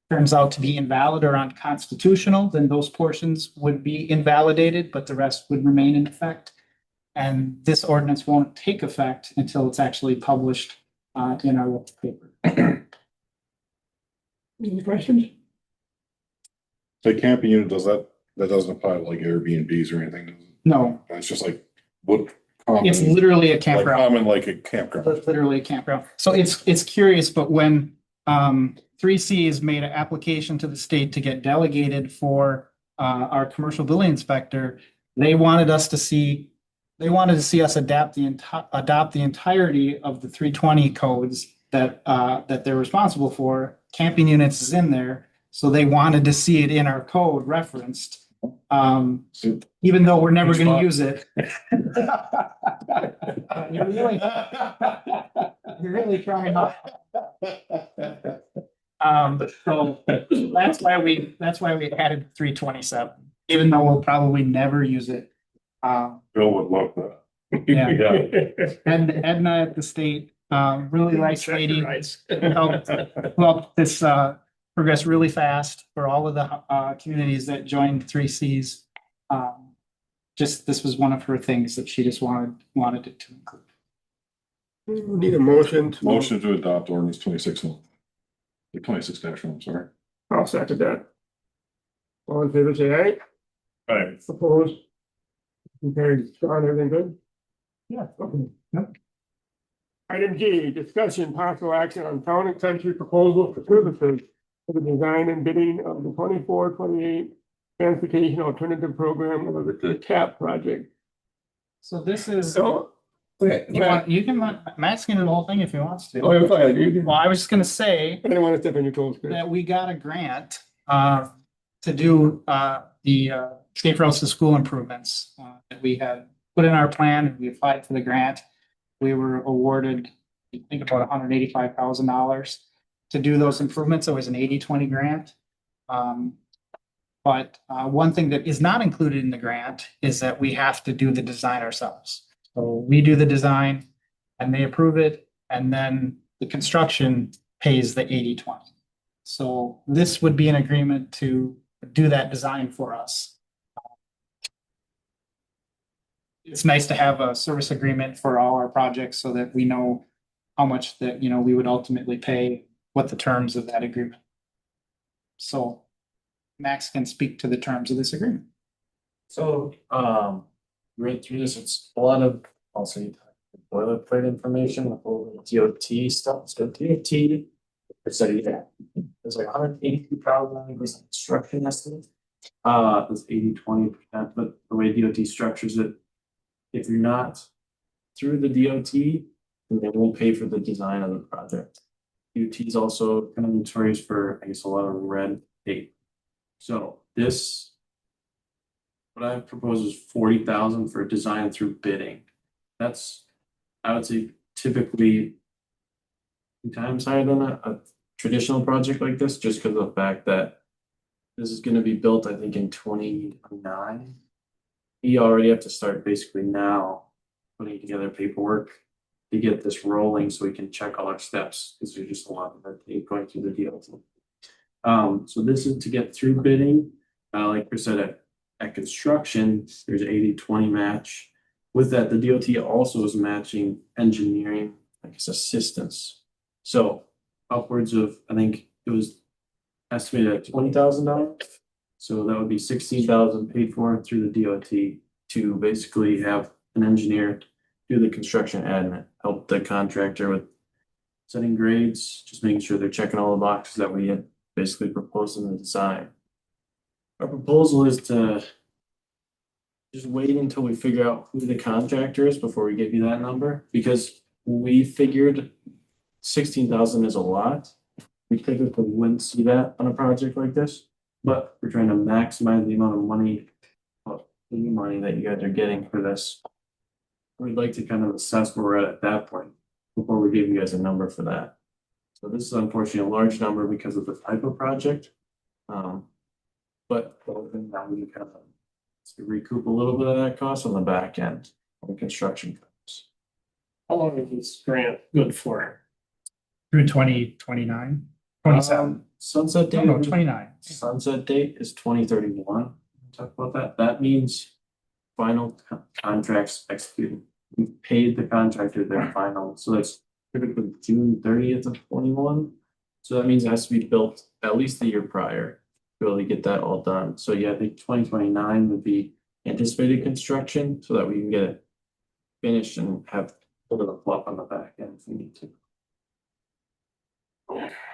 turns out to be invalid or unconstitutional, then those portions would be invalidated, but the rest would remain in effect. And this ordinance won't take effect until it's actually published in our local paper. Any questions? The camping unit, that doesn't apply to like Airbnbs or anything? Does it? No, It's just like what common. it's literally a Like campground. common, like a campground. Literally a campground. So it's curious, but when 3Cs made an application to the state to get delegated for our commercial building inspector, they wanted to see us adopt the entirety of the 320 codes that they're responsible for. Camping units is in there, so they wanted to see it in our code referenced. Even though we're never going to use it. You're really trying hard. So that's why we added 327, even though we'll probably never use it. Bill would love that. Yeah. And Edna at the state, really nice lady, who helped this progress really fast for all of the communities that joined 3Cs. This was one of her things that she just wanted it to include. We need a motion to. Motion to adopt ordinance 26. The 26-1, I'm sorry. I'll second that. All in favor, say aye. Aye. Opposed? Okay, Sean, everything good? Yeah. Okay. Yep. Item G, discussion possible action on town and country proposal for services for the design and bidding of the 24-28 transportation alternative program of the CAP project. So this is, So, okay, I'm asking the whole thing if he wants to. oh, you're fine. You can, Well, I was just gonna say I didn't want to step on your toes, Chris. that we got a grant to do the safe routes to school improvements that we had put in our plan, and we applied for the grant. We were awarded, I think, about $185,000 to do those improvements. It was an 80-20 grant. But one thing that is not included in the grant is that we have to do the design ourselves. So we do the design and they approve it, and then the construction pays the 80-20. So this would be an agreement to do that design for us. It's nice to have a service agreement for all our projects so that we know how much that, we would ultimately pay, what the terms of that agreement. So Max can speak to the terms of this agreement. So, read through this, it's a lot of, I'll say, boilerplate information, the whole DOT stuff, so DOT. It's there's like 182,000 was construction estimate. It's 80-20%, but the way DOT structures it, if you're not through the DOT, then they won't pay for the design of the project. DOT is also kind of notorious for, I guess, a lot of red tape. So what I propose is 40,000 for design through bidding. That's, I would say, typically 2 times higher than a traditional project like this, just because of the fact that This is gonna be built, I think, in 2029. We already have to start basically now putting together paperwork to get this rolling so we can check all our steps, because there's just a lot of red tape going through the deal. So this is to get through bidding. Like Chris said, at construction, there's 80-20 match. With that, the DOT also is matching engineering, I guess, assistance. So upwards of, I think it was estimated at $20,000. So that would be 16,000 paid for through the DOT to basically have an engineer do the construction admin, help the contractor with setting grades, just making sure they're checking all the boxes that we had basically proposed in the design. Our proposal is to just wait until we figure out who the contractor is before we give you that number, because we figured 16,000 is a lot. We typically wouldn't see that on a project like this, but we're trying to maximize the amount of money, any money that you guys are getting for this. We'd like to kind of assess where we're at that point before we give you guys a number for that. So this is unfortunately a large number because of the type of project. But now we can kind of recoup a little bit of that cost on the back end of the construction costs. How long is this grant good for? Through 2029, 27. Sunset date. No, 29. Sunset date is 2031. Talk about that. That means final contracts executed. We paid the contractor their final, so that's typically June 30th of 21. So that means it has to be built at least the year prior to really get that all done. So yeah, I think 2029 would be anticipated construction so that we can get it finished and have a little fluff on the back end if we need to.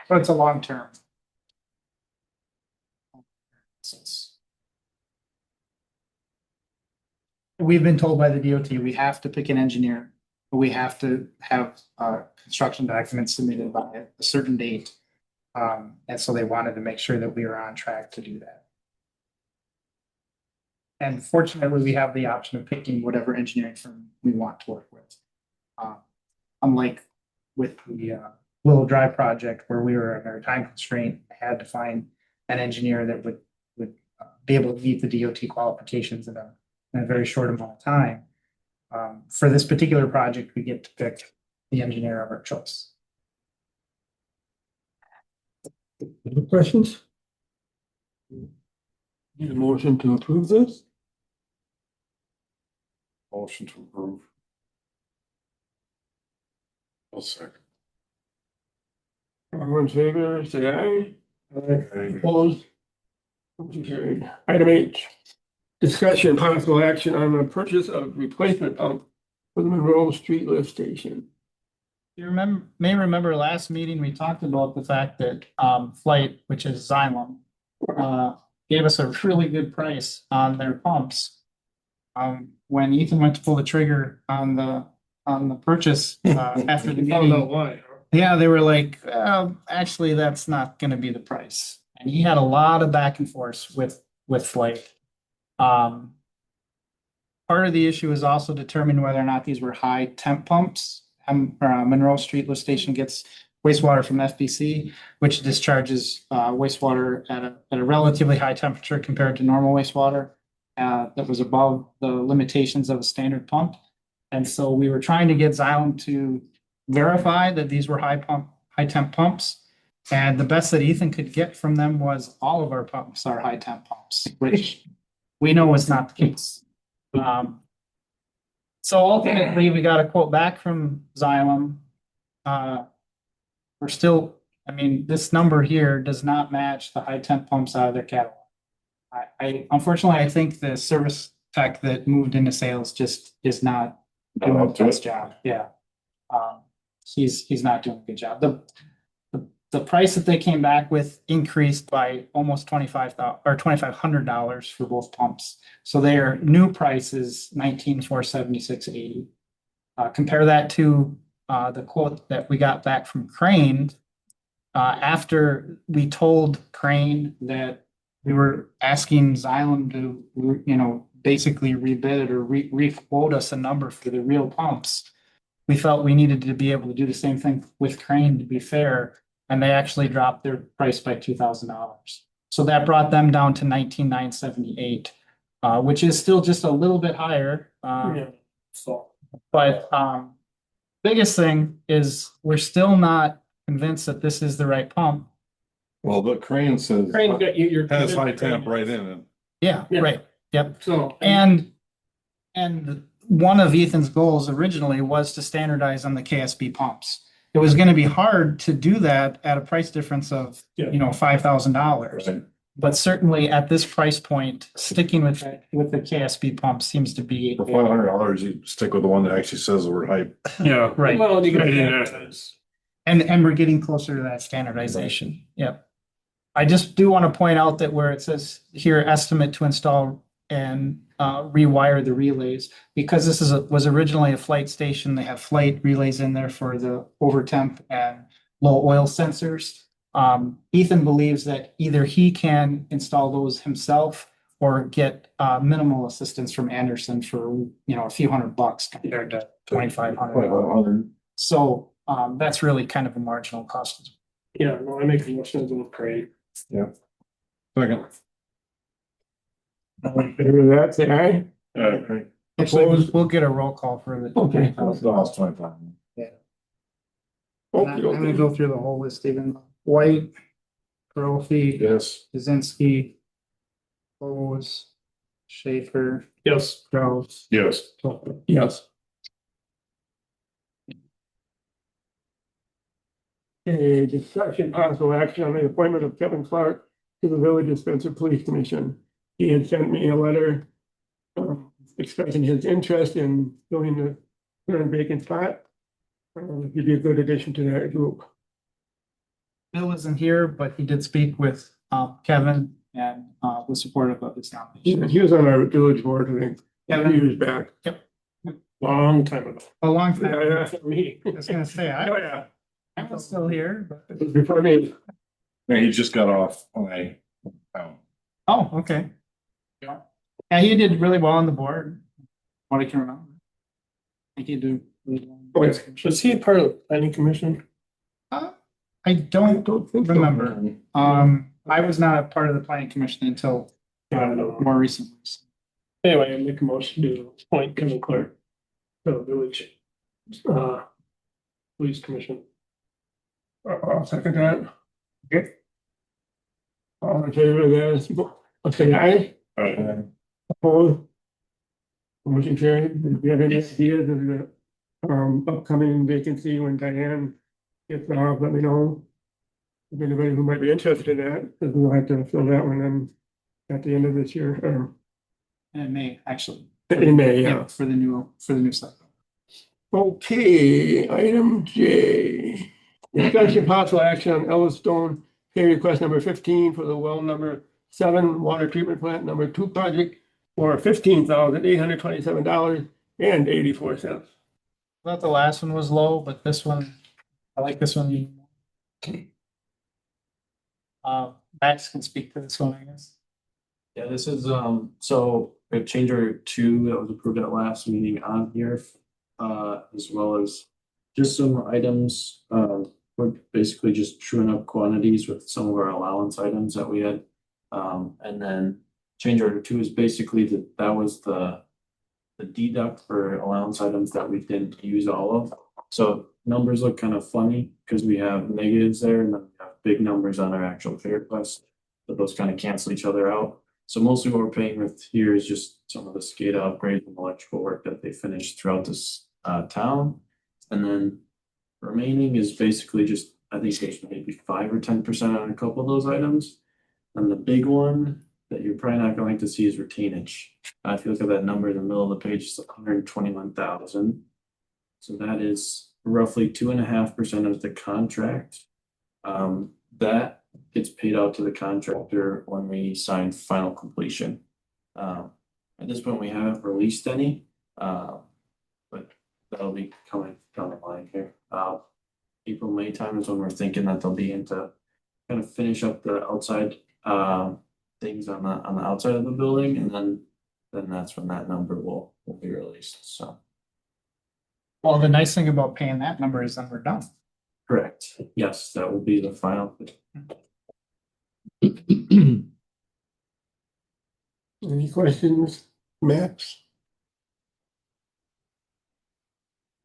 But it's a long term. We've been told by the DOT, we have to pick an engineer. We have to have construction documents submitted by a certain date. And so they wanted to make sure that we were on track to do that. And fortunately, we have the option of picking whatever engineering firm we want to work with. Unlike with the Willow Drive project where we were under a time constraint, had to find an engineer that would be able to meet the DOT qualifications in a very short amount of time. For this particular project, we get to pick the engineer of our choice. Any questions? Need a motion to approve this? Motion to approve. I'll second. All in favor, say aye. Aye. Opposed? Motion carried. Item H. Discussion possible action on the purchase of replacement pump for the Monroe Street lift station. You may remember last meeting, we talked about the fact that Flight, which is Xylem, gave us a really good price on their pumps. When Ethan went to pull the trigger on the purchase after the meeting, why. yeah, they were like, actually, that's not going to be the price. And he had a lot of back and forth with Flight. Part of the issue is also determining whether or not these were high temp pumps. Monroe Street lift station gets wastewater from FBC, which discharges wastewater at a relatively high temperature compared to normal wastewater that was above the limitations of a standard pump. And so we were trying to get Xylem to verify that these were high temp pumps. And the best that Ethan could get from them was all of our pumps are high temp pumps, which we know is not the case. So ultimately, we got a quote back from Xylem. We're still, I mean, this number here does not match the high temp pumps out of their catalog. Unfortunately, I think the service tech that moved into sales just is not doing the best job. Yeah. He's not doing a good job. The price that they came back with increased by almost $2,500 for both pumps. So their new price is $19,476.80. Compare that to the quote that we got back from Crane. After we told Crane that we were asking Xylem to, basically rebid it or re-quote us a number for the real pumps, we felt we needed to be able to do the same thing with Crane to be fair. And they actually dropped their price by $2,000. So that brought them down to 19,978, which is still just a little bit higher. Yeah. So, but biggest thing is we're still not convinced that this is the right pump. Well, but Crane says Crane's got your. has high temp right in it. Yeah, Yeah. right. Yep. So. And one of Ethan's goals originally was to standardize on the KSB pumps. It was gonna be hard to do that at a price difference of, Yeah. $5,000. Right. But certainly at this price point, sticking with the KSB pump seems to be. For $500, you stick with the one that actually says the word hype. Yeah. Right. Well, you got Right. to. And we're getting closer to that standardization. Yep. I just do want to point out that where it says here, estimate to install and rewire the relays, because this was originally a flight station, they have flight relays in there for the over temp and low oil sensors. Ethan believes that either he can install those himself or get minimal assistance from Anderson for, a few $100 compared to $2,500. So that's really kind of a marginal cost. Yeah, no, I make the motion to look great. Second. All in favor of that, say aye. Okay. Actually, we'll get a roll call for the. Okay. That's the last 25. I'm gonna go through the whole list, even White, Brophy, Yes. Kaczynski, Bose, Schaefer, Yes. Kraus. Yes. Yes. A discussion possible action on the appointment of Kevin Clark to the Village of Spencer Police Commission. He had sent me a letter expressing his interest in filling the current vacant spot. He'd be a good addition to that group. Bill isn't here, but he did speak with Kevin and was supportive of his nomination. He was on our village board, I think, a few years back. Yep. Long time ago. A long time. Yeah, I was gonna say, Oh, yeah. I'm still here, but. It was before me. Yeah, he just got off on a. Oh, okay. Yeah, he did really well on the board. What I can remember. I think he did. Really well. Oh, yeah. Was he part of the planning commission? I don't think so. remember. I was not a part of the planning commission until more recently. Anyway, I make a motion to appoint Kevin Clark to the village police commission. I'll second that. Okay. All in favor of that, I'll say aye. Opposed? Motion carried. Do you have any ideas of the upcoming vacancy when Diane gets off? Let me know. If anybody who might be interested in that, because we'll have to fill that one in at the end of this year, And it may actually. in May, yeah. For the new cycle. Okay, item J. Discussion possible action on Ellistone pay request number 15 for the well number 7 water treatment plant number 2 project for $15,827.84. Thought the last one was low, but this one, I like this one. Max can speak to this one, I guess. Yeah, this is, so we have change order 2 that was approved at last meeting on here. As well as just some items, we're basically just truing up quantities with some of our allowance items that we had. And then change order 2 is basically that was the deduct for allowance items that we didn't use all of. So numbers look kind of funny because we have negatives there and then we have big numbers on our actual pay request. But those kind of cancel each other out. So mostly what we're paying with here is just some of the SCADA upgrades and electrical work that they finished throughout this town. And then remaining is basically just, I think there's maybe 5 or 10% on a couple of those items. And the big one that you're probably not going to see is retainage. If you look at that number in the middle of the page, it's 121,000. So that is roughly 2.5% of the contract. That gets paid out to the contractor when we sign final completion. At this point, we haven't released any, but that'll be coming down the line here. April, May time is when we're thinking that they'll be into kind of finish up the outside things on the outside of the building, and then that's when that number will be released. So. Well, the nice thing about paying that number is then we're done. Correct. Yes, that will be the final. Any questions, Max?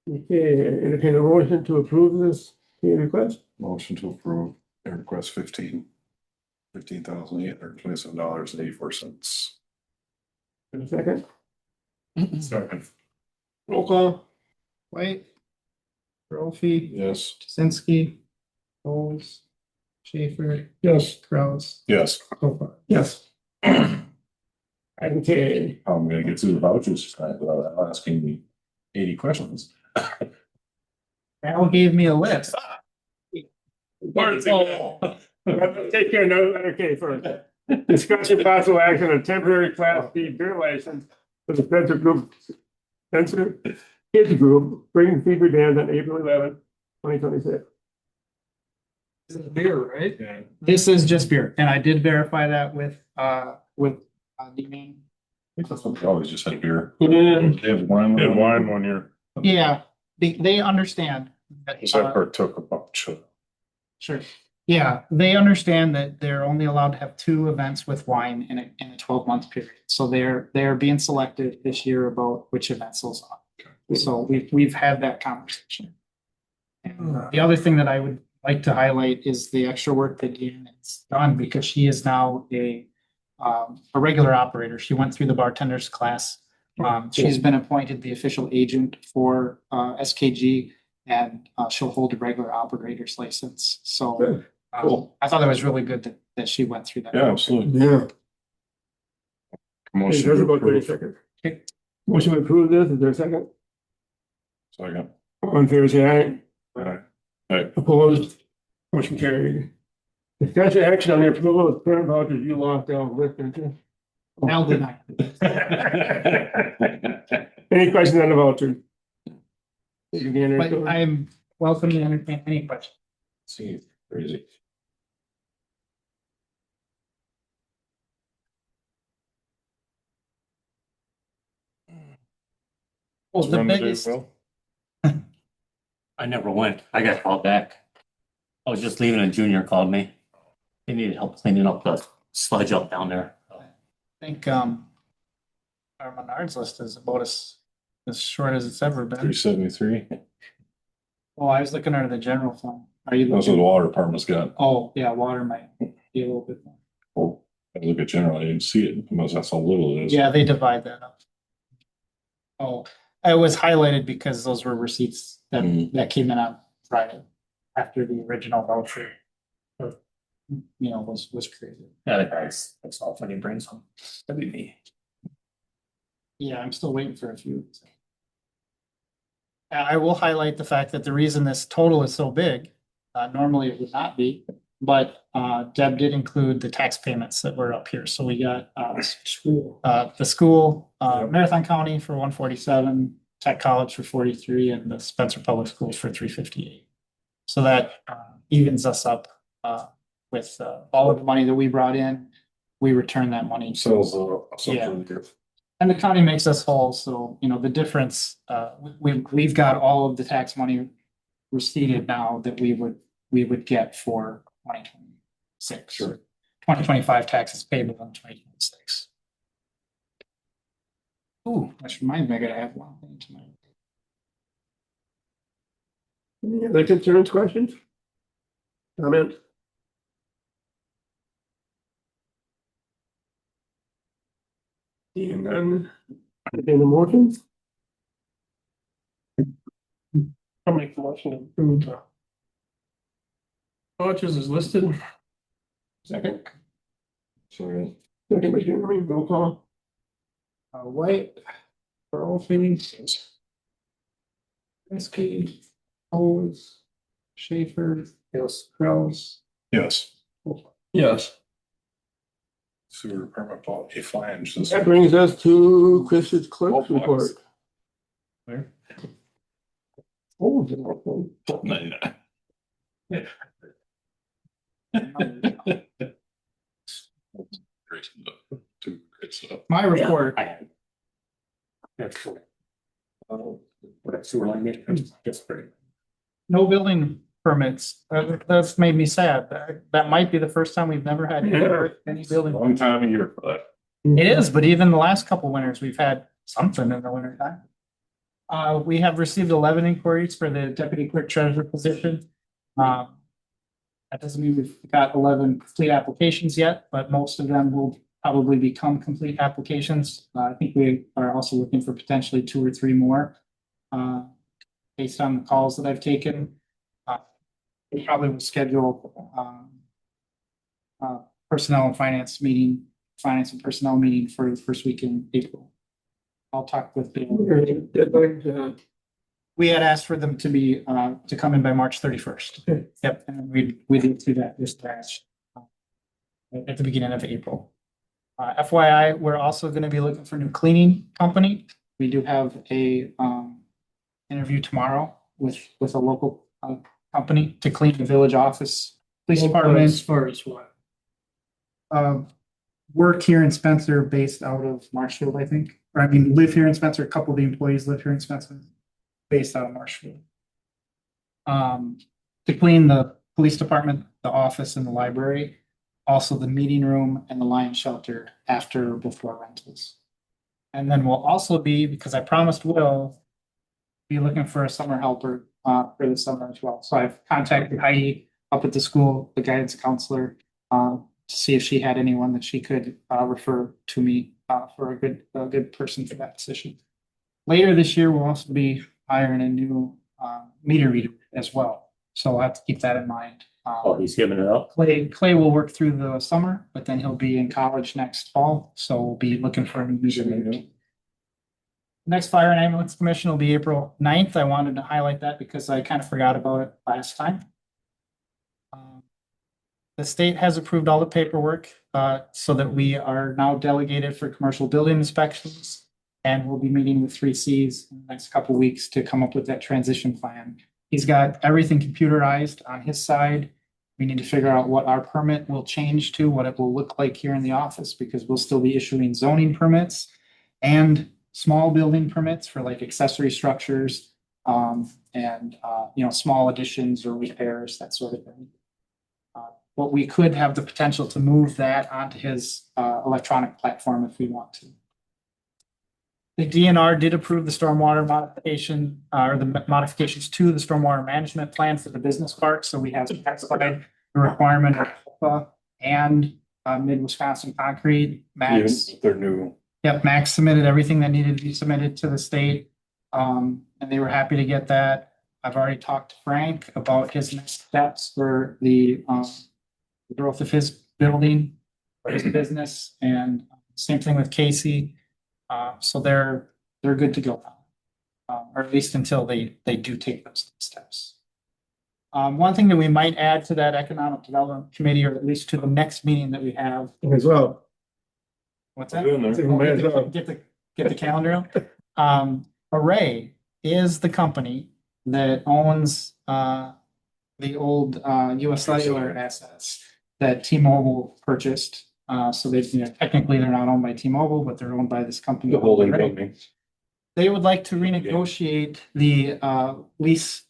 Okay, entertain a motion to approve this pay request. Motion to approve pay request $15,827.84. In a second, Second. roll call. White. Brophy, Yes. Jasinski, Bowles, Schaefer, Yes. Kraus, Yes. Hobart. Yes. Okay, I'm gonna get through the vouchers tonight without asking me 80 questions. Al gave me a list. take care, no, okay, first. Discussion possible action on temporary class B beer license for the Spencer Group. Spencer Kids Group, bringing fever dance on April 11th, 2026. This is beer, right? This is just beer, and I did verify that with Dean. We always just had beer. Yeah. They have wine. They had wine one year. Yeah, they understand. that, Because I partook a bunch of. Sure. Yeah, they understand that they're only allowed to have two events with wine in a 12-month period. So they're being selective this year about which events those are. So we've had that conversation. And the other thing that I would like to highlight is the extra work that Deanne has done, because she is now a regular operator. She went through the bartender's class. She's been appointed the official agent for SKG, and she'll hold a regular operator's license. So I thought that was really good that she went through that. Yeah, absolutely. Yeah. Motion There's to about 30 approve. seconds. Okay. Motion to approve this, is there a second? Second. All in favor, say aye. All right. Opposed? Motion carried. Discussion action on the approval of current vouchers you lost out with, didn't you? Al did not. Any questions on the voucher? You can enter But it. I'm welcome to entertain any questions. See, crazy. Well, the Run the day, biggest, Will? I never went. I got called back. I was just leaving and Junior called me. They needed help cleaning up the sludge up down there. I think, our Menards list is about as short as it's ever been. 373. Oh, I was looking under the general fund. Are you That's what the looking? water department's got. Oh, yeah, water might be a little bit more. Oh, I look at general, I didn't see it, unless that's how little it is. Yeah, they divide that up. Oh, it was highlighted because those were receipts that came in on Friday after the original voucher. Was created. Yeah, the guys, that's all when he brings them. That'd be me. Yeah, I'm still waiting for a few. I will highlight the fact that the reason this total is so big, normally it would not be, but Deb did include the tax payments that were up here. So we got the school, Marathon County for 147, Tech College for 43, and the Spencer Public Schools for 358. So that evens us up with all of the money that we brought in. We return that money. Sells Yeah. something. And the county makes us whole, so, the difference, we've got all of the tax money receipted now that we would get for 2026. Sure. 2025 taxes payable in 2026. Ooh, which reminds me, I gotta add one thing to my. Any other concerns, questions? Comments? Seeing none, entertain a motion? I'll make the motion to approve the vouchers is listed. Second. Sorry. Second by Jeremy, roll call. White, Brophy, Skibby, Owens, Schaefer, Kraus. Yes. Yes. Sewer department bought a flange. This That brings us to Chris's clerk's Oh, report. Where? Oh, Great stuff. Two great stuff. My report. I had. That's cool. Oh, what sewer line is, just pretty. No building permits. That's made me sad. That might be the first time we've never had any building. Long time of year for that. It is, but even the last couple winters, we've had something in the winter time. We have received 11 inquiries for the deputy clerk treasurer position. That doesn't mean we've got 11 complete applications yet, but most of them will probably become complete applications. I think we are also looking for potentially 2 or 3 more. Based on the calls that I've taken. We probably will schedule personnel and finance and personnel meeting for the first week in April. I'll talk with Bill. Deadlines, We had asked for them to be to come in by March 31st. Yep, and we did do that this batch at the beginning of April. FYI, we're also going to be looking for a new cleaning company. We do have a interview tomorrow with a local company to clean the village office, police department. as far as what? Work here in Spencer, based out of Marshfield, I think. Or I mean, live here in Spencer. A couple of the employees live here in Spencer, based out of Marshfield. To clean the police department, the office, and the library, also the meeting room and the lion shelter after or before rentals. And then we'll also be, because I promised Will, be looking for a summer helper for the summer as well. So I've contacted Heidi up at the school, the guidance counselor, to see if she had anyone that she could refer to me for a good person for that position. Later this year, we'll also be hiring a new meter reader as well. So I'll have to keep that in mind. Oh, he's giving it up. Clay will work through the summer, but then he'll be in college next fall. So we'll be looking for a new meter reader. Next Fire and Ambulance Commission will be April 9th. I wanted to highlight that because I kind of forgot about it last time. The state has approved all the paperwork so that we are now delegated for commercial building inspections. And we'll be meeting with 3Cs in the next couple of weeks to come up with that transition plan. He's got everything computerized on his side. We need to figure out what our permit will change to, what it will look like here in the office, because we'll still be issuing zoning permits and small building permits for like accessory structures and small additions or repairs, that sort of thing. But we could have the potential to move that onto his electronic platform if we want to. The DNR did approve the stormwater modification or the modifications to the stormwater management plan for the business park. So we have satisfied the requirement of HOPA and Mid-Wisconsin Concrete. Max. Even if they're new. Yep, Max submitted everything that needed to be submitted to the state. And they were happy to get that. I've already talked to Frank about his next steps for the growth of his building, for his business, and same thing with Casey. So they're good to go now, or at least until they do take those steps. One thing that we might add to that economic development committee, or at least to the next meeting that we have. As well. What's that? Doing there. Get the calendar out. Array is the company that owns the old US Cellular assets that T-Mobile purchased. So they, technically they're not owned by T-Mobile, but they're owned by this company. The holding company. They would like to renegotiate the lease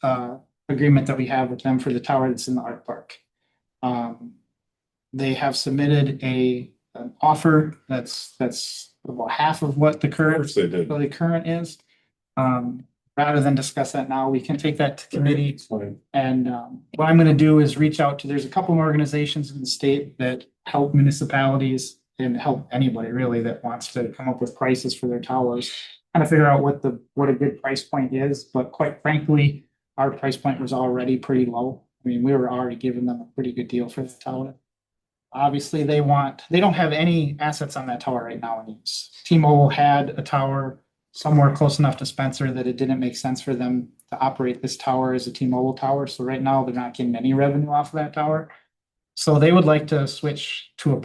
agreement that we have with them for the tower that's in the art park. They have submitted an offer that's about half of what the current is. Rather than discuss that now, we can take that to committee. And what I'm going to do is reach out to, there's a couple of organizations in the state that help municipalities and help anybody really that wants to come up with prices for their towers, kind of figure out what a good price point is. But quite frankly, our price point was already pretty low. I mean, we were already giving them a pretty good deal for the tower. Obviously, they don't have any assets on that tower right now in use. T-Mobile had a tower somewhere close enough to Spencer that it didn't make sense for them to operate this tower as a T-Mobile tower. So right now they're not getting any revenue off of that tower. So they would like to switch to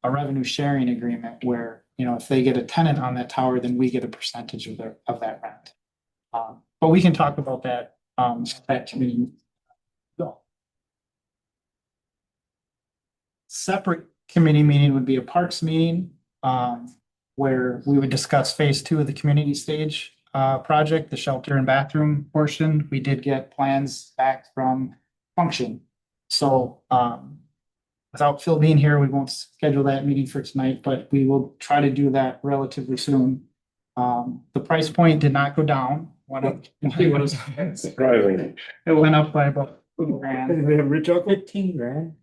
a revenue sharing agreement where, if they get a tenant on that tower, then we get a percentage of that rent. But we can talk about that at that committee. Separate committee meeting would be a parks meeting where we would discuss phase 2 of the community stage project, the shelter and bathroom portion, we did get plans back from Function. So, without Phil being here, we won't schedule that meeting for tonight, but we will try to do that relatively soon. The price point did not go down. Went up. Surprising. It went up by about $2,000. Did they have rich uncle? 15 grand.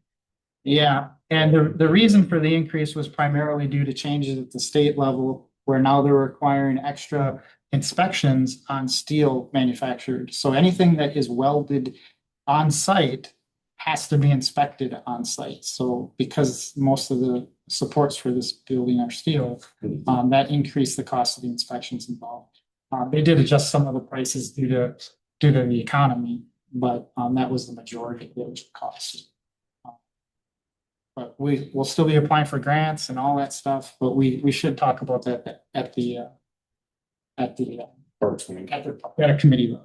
Yeah, and the reason for the increase was primarily due to changes at the state level, where now they're requiring extra inspections on steel manufactured. So anything that is welded on site has to be inspected on site. So because most of the supports for this building are steel, that increased the cost of the inspections involved. They did adjust some of the prices due to the economy, but that was the majority of the cost. But we will still be applying for grants and all that stuff, but we should talk about that at the committee level.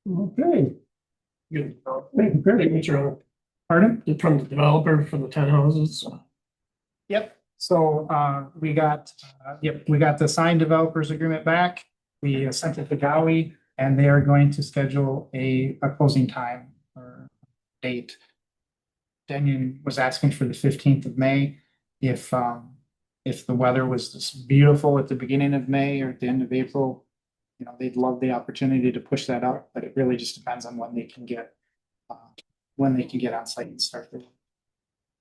Okay. Good. Thank you very much, Ron. Pardon? From the developer for the 10 houses. Yep, so we got the signed developers agreement back. We sent it to Gowie and they are going to schedule a closing time or date. Daniel was asking for the 15th of May. If the weather was just beautiful at the beginning of May or at the end of April, you know, they'd love the opportunity to push that up, but it really just depends on when they can get on site and start their.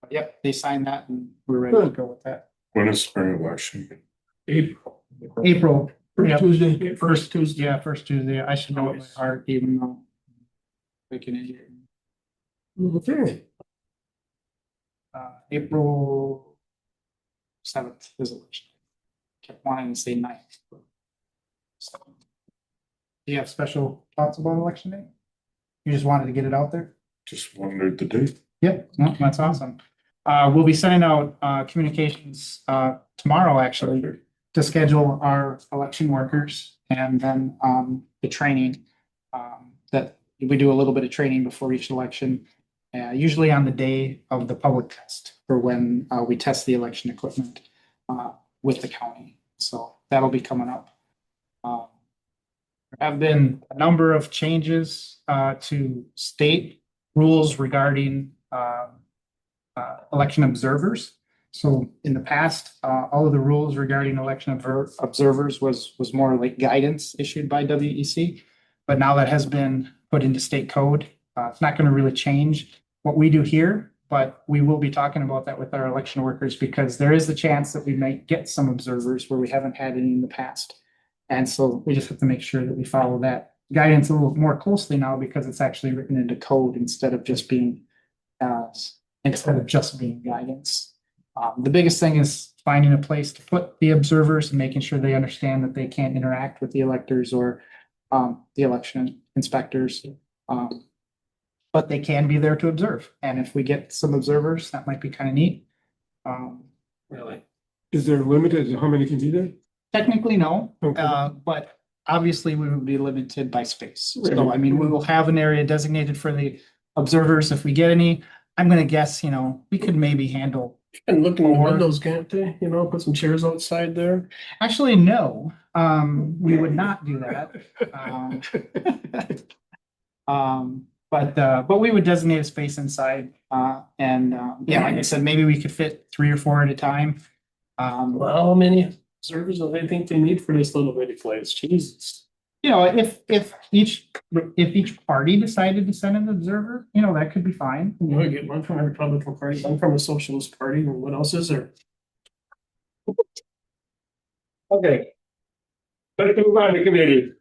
But yep, they signed that and we're ready to go with that. When is spring election? April. April. First Yep. Tuesday. First Tuesday. Yeah, first Tuesday. I should know it by heart, even though. Making it. Okay. April 7th is election. Kept wanting to say 9th. So, do you have special thoughts about election day? You just wanted to get it out there? Just wondered the date. Yep, no, that's awesome. We'll be sending out communications tomorrow, actually, to schedule our election workers and then the training that we do a little bit of training before each election, usually on the day of the public test for when we test the election equipment with the county. So that'll be coming up. There have been a number of changes to state rules regarding election observers. So in the past, all of the rules regarding election observers was more like guidance issued by WEC. But now that has been put into state code. It's not going to really change what we do here, but we will be talking about that with our election workers because there is the chance that we might get some observers where we haven't had any in the past. And so we just have to make sure that we follow that guidance a little more closely now because it's actually written into code instead of just being guidance. The biggest thing is finding a place to put the observers and making sure they understand that they can't interact with the electors or the election inspectors. But they can be there to observe. And if we get some observers, that might be kind of neat. Really? Is there a limit as to how many can be there? Technically, no, Okay. but obviously we would be limited by space. So Right. I mean, we will have an area designated for the observers if we get any. I'm gonna guess, you know, we could maybe handle. And look in the Or- windows, can't they? You know, put some chairs outside there. Actually, no, we would not do that. But we would designate a space inside, yeah, like I said, maybe we could fit 3 or 4 at a time. Well, how many observers do they think they need for this little bitty place? Jesus. You know, if each party decided to send an observer, you know, that could be fine. You know, I get one from a Republican Party, one from a Socialist Party, and what else is there? Okay. Let's move on to committee.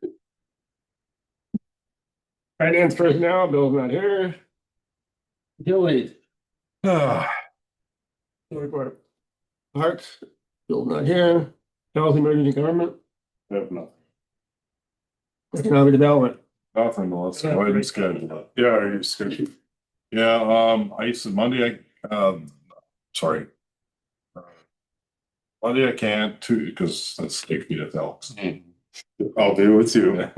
Finance personnel, Bill's not here. Utilities. Report. Parks, Bill's not here. Health Emergency Government, Have nothing. Economic Development. Nothing, let's go ahead and schedule it. Yeah, are you scheduled? Yeah, I said Monday, sorry. Monday I can't too, because that's take me to Phelps. I'll do with you.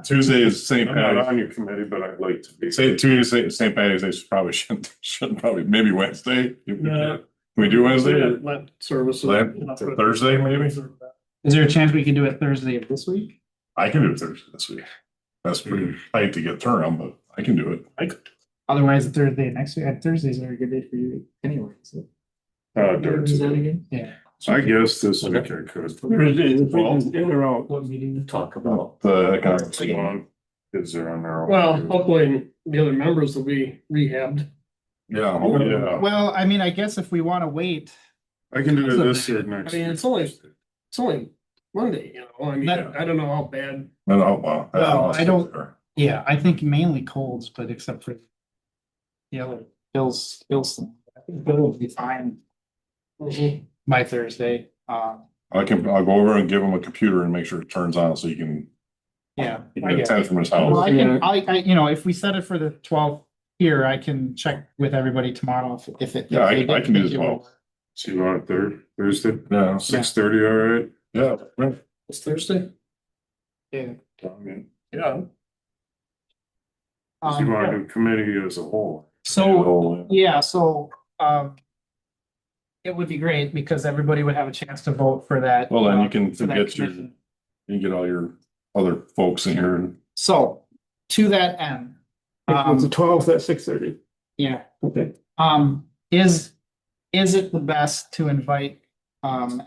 Tuesday is St. I'm not Patty's. on your committee, but I'd like to be. Say Tuesday, St. Patty's, Day, probably shouldn't probably, maybe Wednesday. Yeah. Can we do Wednesday? Let services. Thursday, maybe? Is there a chance we can do it Thursday of this week? I can do it Thursday this week. That's pretty tight to get turnaround, but I can do it. I could. Otherwise, Thursday next week. Thursdays are a good day for you anyway. So. Thursday. Again? Yeah. I guess this week I could. Thursday, this week is in or out. What meeting to talk about? The economic. Is there on there? Well, hopefully the other members will be rehabbed. Yeah, oh, yeah. Well, I mean, I guess if we want to wait, I can do it this or next. I mean, it's only Monday, you know, I mean, I don't know how bad. No, wow. Well, I don't- yeah, I think mainly colds, but except for Bill's, I think Bill will be fine by Thursday. I'll go over and give him a computer and make sure it turns on so you can Yeah. attend from his Well, house. you know, if we set it for the 12th here, I can check with everybody tomorrow if it. Yeah, if they I can do think as it well. will. So you want it Thursday? Yeah, 6:30, all right? yeah, right. It's Thursday? Yeah. Yeah. You want to do committee as a whole? So, yeah, so, it would be great because everybody would have a chance to vote for that. Well, then you can for that get your, commission. you get all your other folks in here. So, to that end. It's the 12th at 6:30. Yeah, Okay. is it the best to invite,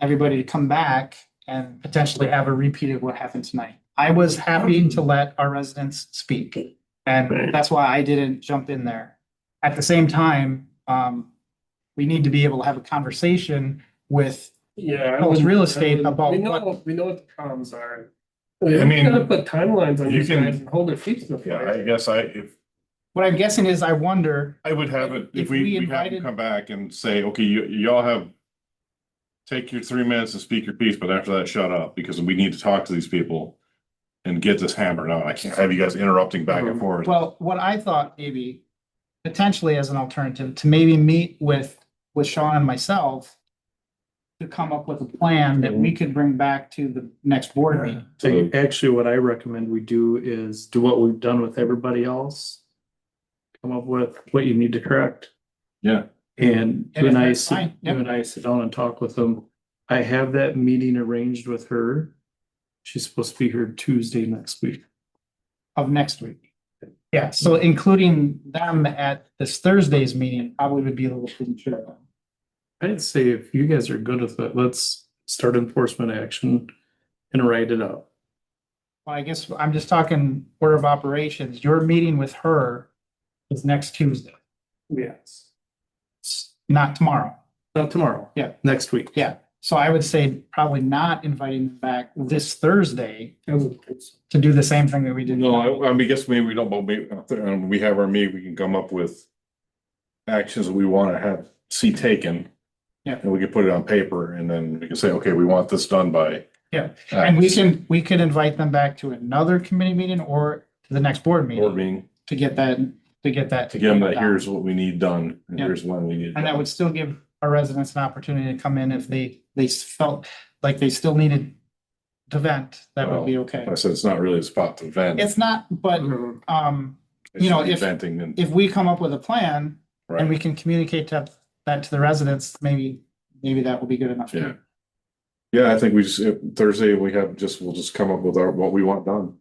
everybody to come back and potentially have a repeat of what happened tonight? I was happy to let our residents speak, and that's why I didn't jump in there. At the same time, we need to be able to have a conversation with Yeah. House real estate about We know what the problems are. I mean, gotta put timelines on you these can- guys and hold their feet to the Yeah, fire. I guess if what I'm guessing is I wonder, I would have it, If if we we have invited- them come back and say, okay, y'all have. Take your 3 minutes to speak your piece, but after that, shut up, because we need to talk to these people. And get this hammered out. I can't have you guys interrupting back and forth. well, what I thought maybe potentially as an alternative to maybe meet with Sean and myself to come up with a plan that we could bring back to the next board meeting. Actually, what I recommend we do is do what we've done with everybody else. Come up with what you need to correct. Yeah. And And you if and I that's sit, fine, you yep. and I sit down and talk with them. I have that meeting arranged with her. She's supposed to be here Tuesday next week. Of next week. Yeah, so including them at this Thursday's meeting probably would be a little premature. I'd say if you guys are good with it, let's start enforcement action and write it up. Well, I guess I'm just talking order of operations. Your meeting with her is next Tuesday, Yes. not tomorrow. Not tomorrow. Yeah. Next week. Yeah, so I would say probably not inviting them back this Thursday to do the same thing that we did. No, I guess maybe we don't, but maybe, we have our meeting, we can come up with. Actions that we wanna see taken. Yeah. And we can put it on paper and then we can say, okay, we want this done by. Yeah, and X. we can invite them back to another committee meeting or to the next board Board meeting meeting, to get that. to give them that, here's what we need done, and Yeah. here's when we need. it And that done. would still give our residents an opportunity to come in if they felt like they still needed to vent, that would be okay. I said, it's not really a spot to vent. It's not, but, It's you know, just if- venting and. if we come up with a plan Right. and we can communicate that to the residents, maybe that will be good enough. Yeah. Yeah, I think we just, Thursday, we'll just come up with what we want done.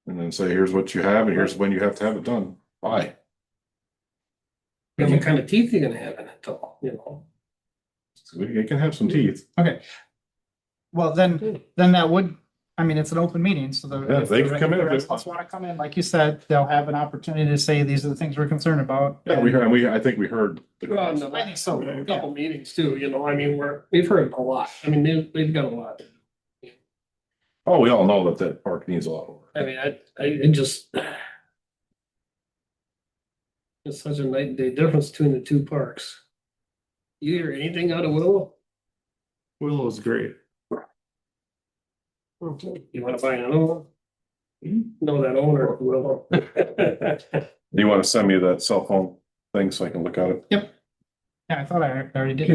And then say, here's what you have, and here's when you have to have it done. Bye. What kind of teeth you gonna have in it though, you know? It can have some teeth. Okay. Well, then that would, I mean, it's an open meeting, so Yeah, if they the can come in if they residents want to come in, like you said, they'll have an opportunity to say, these are the things we're concerned about. Yeah, I think we heard. Well, no, I think so, A yeah. couple meetings too, you know, I mean, we've heard a lot, I mean, they've got a lot. Oh, we all know that park needs a lot of work. I mean, it just. It's such a night and day difference between the two parks. You hear anything out of Willow? Willow's great. Okay. You wanna buy another one? Know that owner of Willow. Do you want to send me that cell phone thing so I can look at it? Yeah, I thought I already did.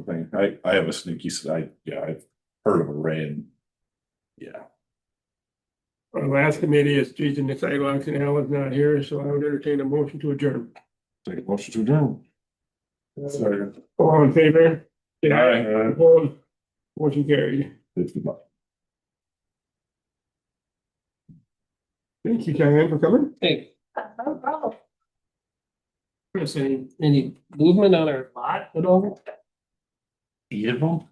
Thing. I have a sneaky, I've heard of a rain. Yeah. Our last committee is streets and sidewalks, and Alan's not here, so I would entertain a motion to adjourn. Take a motion to adjourn. All in favor? Aye. Opposed? Motion carried. $50. Thank you, Diane, for coming. Hey, No problem. Chris, any movement on our lot at all? Beautiful.